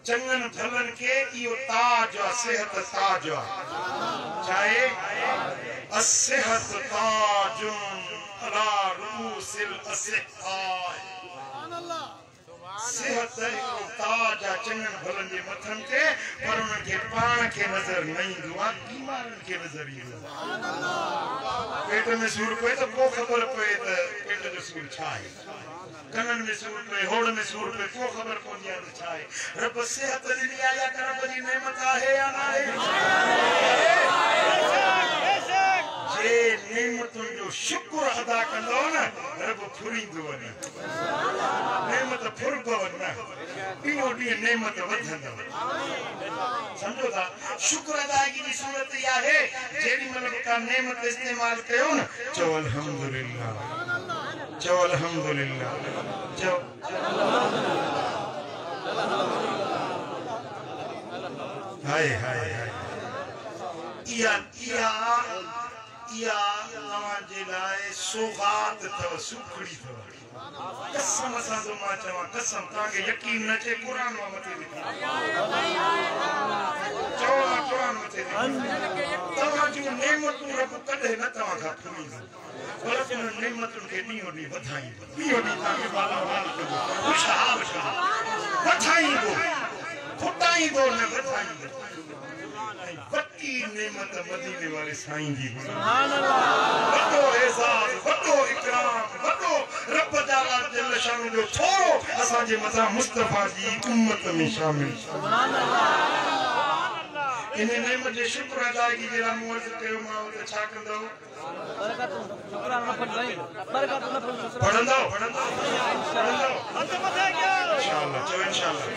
चंगन भलन के इयो ताज सेहत ताज चाहे الصحة تاج على رؤوس الأصحاء सेहत हिकड़ो ताज आ चंगन भलन जे मथन ते पर उन के पाण के नजर नहीं दुआ बीमारन के नजर ईंदो पेट में सूर पे तो को खबर पे त पेट जो सूर छाए कनन में सूर पे होड़ में सूर पे को खबर कोन या छाए रब सेहत दी आया कर रब जी नेमत है या ना है जे नेमतुन जो शुक्र अदा कंदो न रब फुरींदो न नेमत फुरदो न इहो डी नेमत वधंदो समझो था शुक्र अदायगी की सूरत या है जेडी मतलब का नेमत इस्तेमाल कयो न चो अल्हम्दुलिल्लाह चो हाय हाय हाय या नवाजे लाए सौगात थव सुखड़ी थव कसम सा तो मा चवा कसम ताके यकीन न चे कुरान वा मथे लिखी चवा कुरान मथे तवा जो नेमत रब कदे न तवा का फुनी बल्कि नेमतुन के नीओ नी बधाई नीओ नी ताके बाला वाल को खुशहाल बधाई दो खुटाई दो न बधाई दो वक्की नेमत मदीने वाले साईं जी सुभान अल्लाह वडो एजाज वडो इकराम वडो रब ताला जल शान जो थोरो असा जे मथा मुस्तफा जी उम्मत में शामिल सुभान अल्लाह इन नेमत जे शुक्र अदायगी जेला मुअज कयो मां त छा कंदो बरकत शुक्रान न पढ़ई बरकत न पढ़ंदो अंत मथे गयो इंशाअल्लाह चो इंशाअल्लाह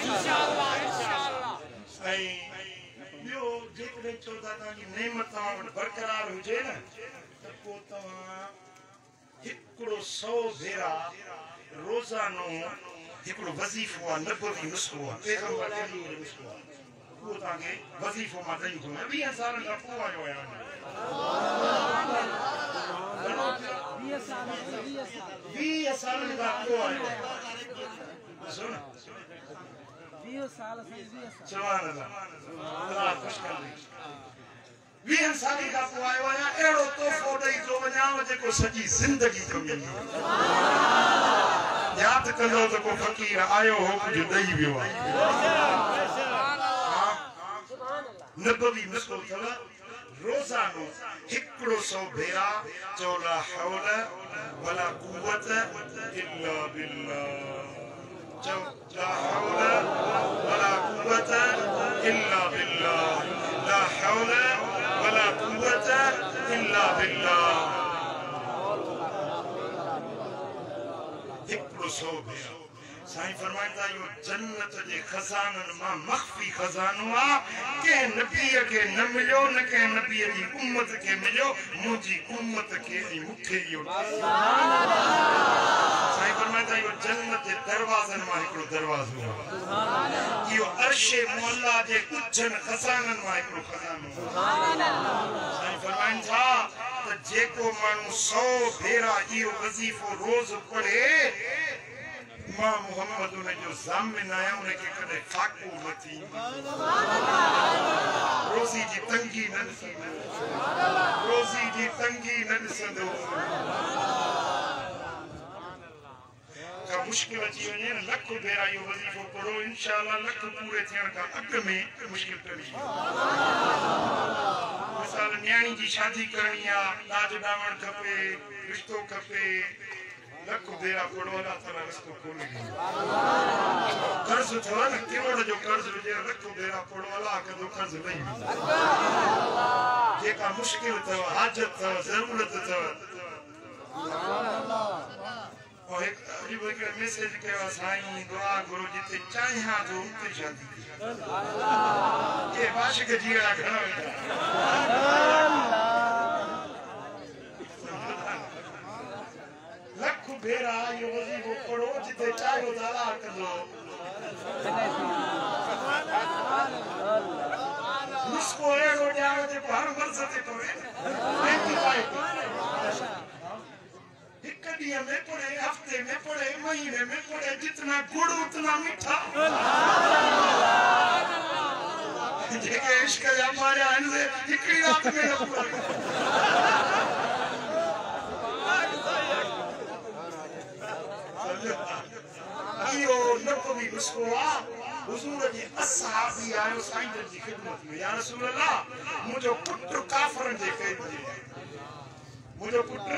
ऐ यो जेकरे चौदा तानी नेमत बरकरार हुजे न त को तवा हिकड़ो 100 भेरा रोजानो हिकड़ो वजीफो आ नबवी नुस्खो आ पैगंबर अली नुस्खो आ वो ताके वजीफो मा दई तो 20 साल का को आयो है 20 साल का को आयो है सुन 20 साल से 20 सुभान अल्लाह खुश कर दी 20 साल का को आयो है एड़ो तोहफो दई जो वञा जेको सजी जिंदगी कम मिली याद कंदो तो को फकीर आयो हो कुछ दई वियो नबवी मसलो थला रोजानो हिकड़ो सौ भेरा चौला हौल वला कुव्वत इल्ला बिल्लाह ला हौल वला कुव्वत इल्ला बिल्लाह ला हौल वला कुव्वत इल्ला बिल्लाह हिकड़ो सौ भेरा साईं फरमाइंदा यो जन्नत जे खजानन मां मख्फी खजानो आ के नबी के न मिलो न के नबी जी उम्मत के मिलो मुजी उम्मत के मुखे यो सुभान अल्लाह साईं फरमाइंदा यो जन्नत जे दरवाजन मां हिकड़ो दरवाजो सुभान अल्लाह यो अर्शे मौला जे कुछन खजानन मां हिकड़ो खजानो सुभान अल्लाह साईं फरमाइंदा त जेको मानू 100 भेरा इयो वजीफो रोज पढ़े मां मोहम्मद ने जो सामने आया उन्हें के कदे फाकू मती रोजी जी तंगी न रोजी जी तंगी न संदो का मुश्किल अची वने लख भेरा यो वजीफो पढ़ो इंशाअल्लाह लख पूरे थियण का अग में मुश्किल टली मिसाल न्याणी जी शादी करनी आ ताज डावण खपे रिश्तो खपे लख भेरा पढ़ो अल्लाह ताला रस्तो खोले कर्ज थवा न केवड़ जो कर्ज जे लख भेरा पढ़ो अल्लाह कदो कर्ज नहीं जेका मुश्किल थवा हाजत थवा जरूरत थवा और एक अजीब एक मैसेज के साईं दुआ गुरु जी ते चाहिया जो उते शादी ये वाशिक जीड़ा घणो लख भेरा यो वजीफो पढ़ो जिते चाहो ताला कदो मुस्को एड़ो जाओ जे हर वर्ष ते पढ़े एक दिन में पढ़े हफ्ते में पढ़े महीने में पढ़े जितना गुड़ उतना मीठा जेके इश्क या मारे आने इकड़ी रात में न पढ़े यो नबवी उसको हुजूर जी असहाबी आयो साईं जी खिदमत में या रसूल अल्लाह मुझो पुत्र काफरन जे कैद में मुझो पुत्र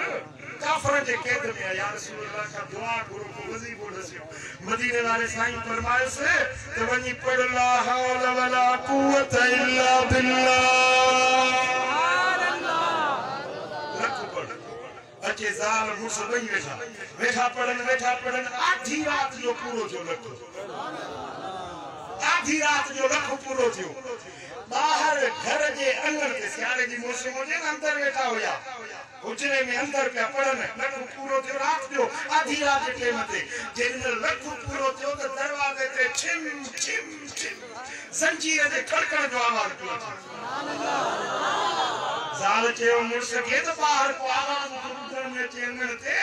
काफरन जे कैद में या रसूल अल्लाह का दुआ गुरु को वजीफो दसियो मदीने वाले साईं फरमाए से तो वनी पढ़ ला हौल वला कुव्वत इल्ला बिल्लाह अचे ज़ाल मुर्स बई वेठा पढ़न आधी रात जो पूरो जो लख आधी रात जो लख पूरो थियो बाहर घर जे अंदर के सियारे जी मौसम हो जे अंदर वेठा होया हुजरे में अंदर पे पढ़न लख पूरो थियो रात जो आधी रात के मते जिन लख पूरो थियो तो दरवाजे ते छिम छिम छिम जंजीर जे खड़कण जो आवाज पियो सुभान अल्लाह ज़ाल के मुर्स के तो बाहर को आवाज में चेंगण थे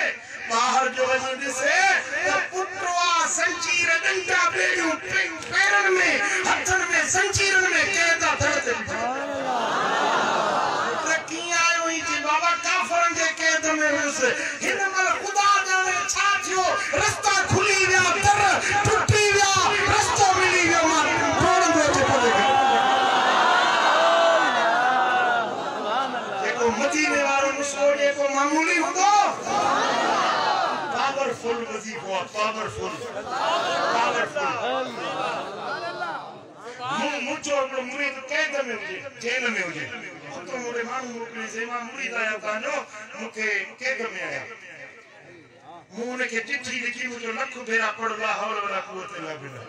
बाहर जो वजन दिसे तो पुत्रवा संचीर डंडा बेड़ू पैरन में हथन में संचीरन में केदा धरते पुत्र की आयो ही जी बाबा काफरन जे केद में हुस हिन मल खुदा जाने छा थियो रास्ता खुली विया दर टूटी विया रास्तो मिली वियो मां तोड़ दो जे पड़े देखो मदीने वालो मुसोड़े को मामूली हुंदो पावरफुल वजीफो पावरफुल मुझो मुरीद कैद में हुजे जेल में हुजे तो मोरे मानू मोकली सेवा मुरीद आया तानो मुके कैद में आया मुने के चिट्ठी लिखी मुझो लख भेरा पढ़ ला हौल वला कुव्वत इल्ला बिल्लाह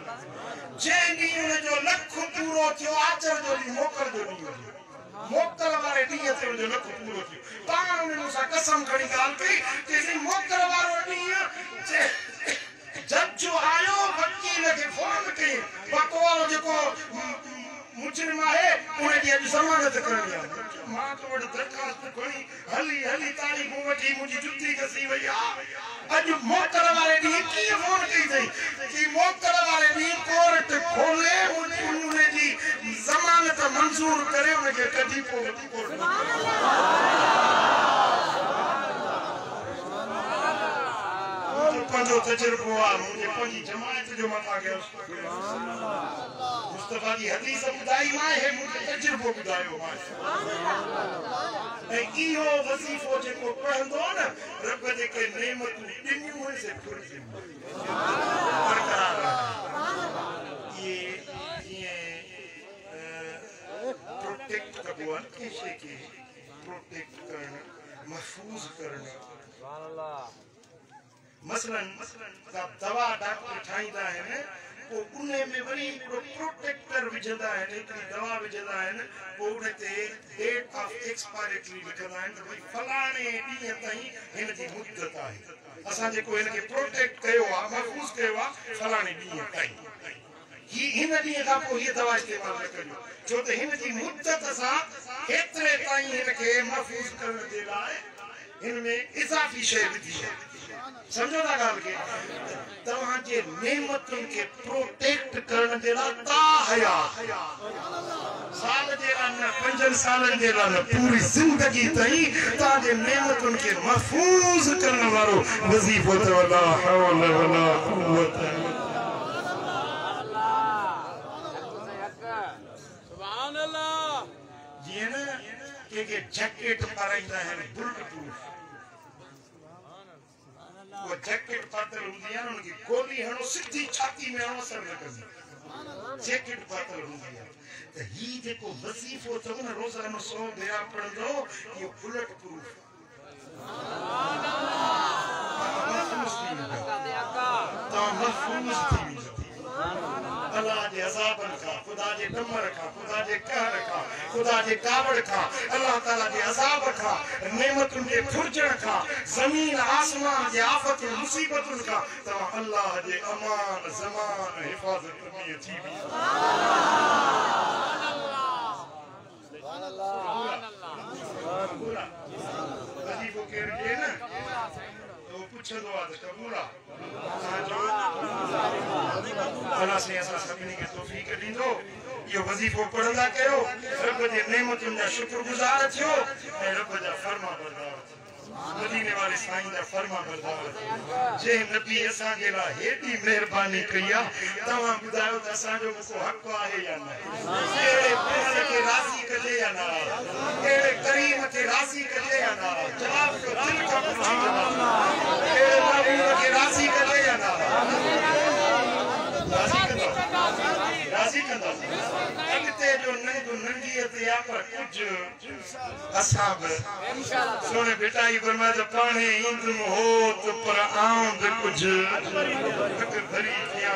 जे नी जो लख पूरो थियो आचर जो मोकर जो नी मोकर वाले डी ते जो लख पूरो थियो पाण ने मुसा कसम खड़ी गाल कई कि मोकर वालो डी जब जो आयो वकील के फोन कई बकवालो जेको मुजरिम है उन्हें जी जमानत करनी है मां तो वड दरखास्त कोई हली हली तारीख वठी मुजी जुत्ती कसी वई आ आज मोकर वाले डी की फोन कई थई कि मोकर वाले डी कोर्ट खोले उन्हें जी जमानत मंजूर करे उनके कदी को कोर्ट पंजो तजुर्बो आ मुझे पंजी जमात जो मथा गयो मुस्तफा जी हदीस बुधाई मां है मुझे तजुर्बो बुधायो मां ए इहो वजीफो जेको पढ़ंदो न रब जे के नेमतूं ॾिनियूं से फुर्जी बरकरार ये प्रोटेक्ट कबो के शे के प्रोटेक्ट करना महफूज करना मसलन दवा डॉक्टर ठाहींदा आहिनि पोइ उन में वरी प्रोटेक्टर विझंदा आहिनि हिकिड़ी दवा विझंदा आहिनि पोइ उन ते डेट ऑफ एक्सपायरेटरी लिखंदा आहिनि त भई फलाणे ॾींहं ताईं हिन जी मुद्दत आहे असां जेको हिनखे प्रोटेक्ट कयो आहे महफ़ूज़ कयो आहे फलाणे ॾींहं ताईं ही हिन ॾींहं खां पोइ हीअ दवा इस्तेमालु न कजो छो त हिन जी मुद्दत सां केतिरे ताईं हिनखे महफ़ूज़ करण जे लाइ हिन में इज़ाफ़ी शइ विधी आहे समझो था ॻाल्हि खे तव्हांजे नेमतुनि खे प्रोटेक्ट करण जे लाइ साल जे लाइ न 5 सालनि जे लाइ न पूरी ज़िंदगी ताईं तव्हांजे नेमतुनि खे महफ़ूज़ करण वारो वज़ीफ़ो अथव ला हौल वला कुव्वत सुभान अल्लाह जीअं न के जैकेट पाराईंदा आहिनि बुलेट प्रूफ वो जैकेट पातल हूंदी आहे उनकी गोली हणो सिधी छाती में हणो असर न कंदी जैकेट पातल हूंदी आहे त ही जेको वज़ीफ़ो अथव न रोज़ानो 100 भेरा पढ़ंदो इहो बुलेट प्रूफ महफूज़ थी वेंदो अल्लाह जे अज़ाबन खां खुदा जे डमर खां खुदा जे कहर खां खुदा जे कावड़ खां अल्लाह ताला जे अज़ाब खां नेमतुनि जे फुरजण खां ज़मीन आसमान जे आफ़तुनि मुसीबतुनि खां तव्हां अल्लाह जे अमान ज़मान हिफ़ाज़त में थी वेंदा वज़ीफ़ो केरु ॾिए न तो पुछंदो आहे त क़बूल आहे अल्लाह से असां सभिनी खे तौफ़ीक़ ॾींदो इहो वज़ीफ़ो पढ़ंदा कयो रब जे नेमतुनि जा शुक्रगुज़ार थियो ऐं रब जा फर्मा बरदार मदीने वाले साईं जा फर्मा बरदार जे नबी असां जे लाइ हेॾी महिरबानी कई आहे तव्हां ॿुधायो त असांजो को हक़ आहे या न कहिड़े प्यार खे राज़ी कजे या न कहिड़े करीम खे राज़ी कजे या न जवाब जो दिल खां पुछी कहिड़े महबूब खे राज़ी कजे या न राज़ी कंदा अॻिते जो नंढो नंढीअ ते आहे पर कुझु असां बि सोने बेटा ही फरमाया त पाणे ईंदुमि हो त पर आऊं बि कुझु हक़ भरी थिया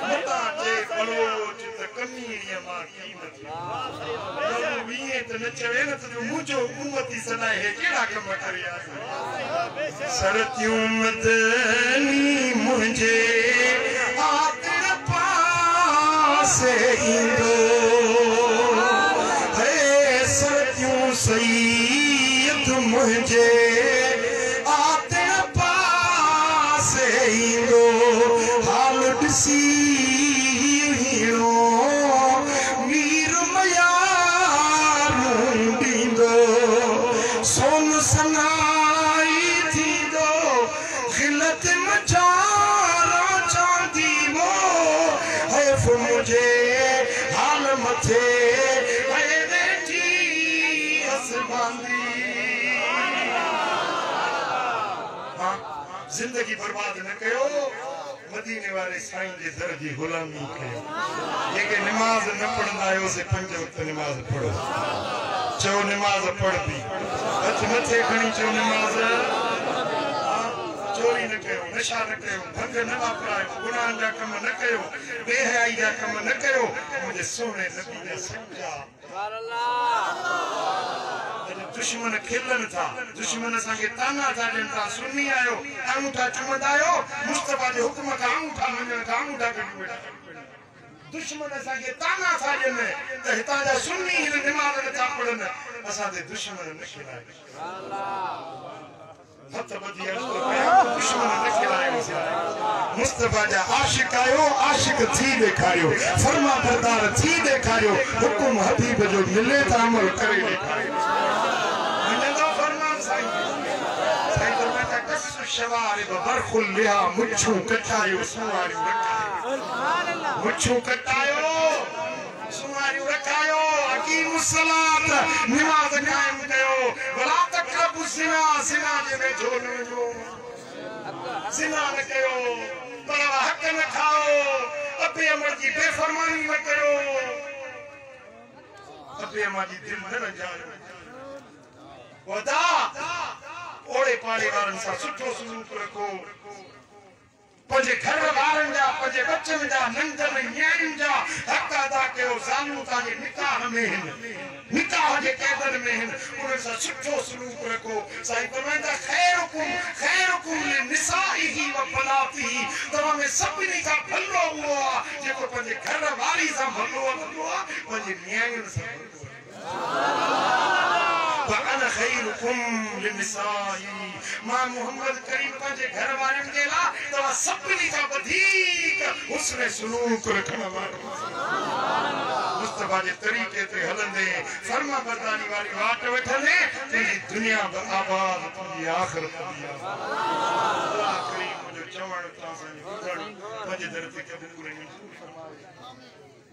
मता जे बलोच त कमीणीअ मां कीमत ईअं त न चवे न त मुंहिंजो उम्मती सदाए हे कहिड़ा कम करिया सरतियूं मदनी मुंहिंजे आतिर पासे ईंदो हे सरतियूं सईद मुंहिंजे आतिर पासे ईंदो हाल ॾिसी मीर मयारूं ॾींदो सोन सनाई थींदो ख़िलत मचारा चांदी वो हैफ़ मुझे हाल मथे है वेठी असबांदी जिंदगी बर्बाद न कयो मदीने वाले साईं जे दर जी गुलामी कयो जेके नमाज न पढ़ंदा आहियो से 5 वक्त नमाज पढ़ो चओ नमाज पढ़बी हथ मथे खणी चओ नमाज चोरी न कयो नशा न कयो भंग न वापरायो गुनाहनि जा कम न कयो बेहयाई जा कम न कयो मुंहिंजे सोने नबी जा सच्चा दुश्मन खेलनि था दुश्मन असांखे ताना था ॾियनि था सुन्नी आहियो अंगूठा चुमंदा आहियो मुस्तफा जे हुक्म खां अंगूठा वञण खां अंगूठा कढी वेठा दुश्मन असांखे ताना था ॾियनि त हितां जा सुन्नी निमाज़ नथा पढ़नि असांजे दुश्मन न खिलाए हथ ॿधी दुश्मन न खिलायो मुस्तफा जा आशिक आयो आशिक थी ॾेखारियो फर्मा बरदार थी ॾेखारियो हुकुम हबीब जो मिले त अमल करे ॾेखारियो शवारिब बरखुल लिहा मुच्छू कटायो सुवारी रखायो मुच्छू कटायो सुवारी रखायो अकीमुस सलात नमाज कायम कयो वला तक़रबु ज़िना ज़िना जे में जो न वञो ज़िना न कयो पर हक़ न खाओ अपने अमर जी बेफरमानी न कयो अपने अमर जी दिल न रंजायो वदा ओड़े पाड़े वारन सा सुठो सलूक रखो पंजे घर वारन जा पंजे बच्चन जा नंदन न्याणिन जा हक अदा कयो ज़ालू ताजे निकाह में निकाह जे कैदन में उन सा सुठो सलूक रखो साईं फरमाइंदा खैरुकुम लिनिसाइही व बनातिही तमाम में सभिनी का भलो हुआ जेको पंजे घर वारी सा भलो हुआ पंजे न्याणिन सा वअना खैरुकुम लिनिसाई मां मोहम्मद करीम पंहिंजे घर वारनि जे लाइ तव्हां सभिनी खां वधीक हुस्न सलूक रखण वारो मुस्तफा जे तरीक़े ते हलंदे फर्मा बरदारी वारी वाट वठंदे तुंहिंजी दुनिया बि आबाद तुंहिंजी आख़िरत बि आबाद अल्लाह करीम जो चवण तव्हां सां ॿुधण पंहिंजे दर ते क़बूल ऐं मंज़ूर फरमाए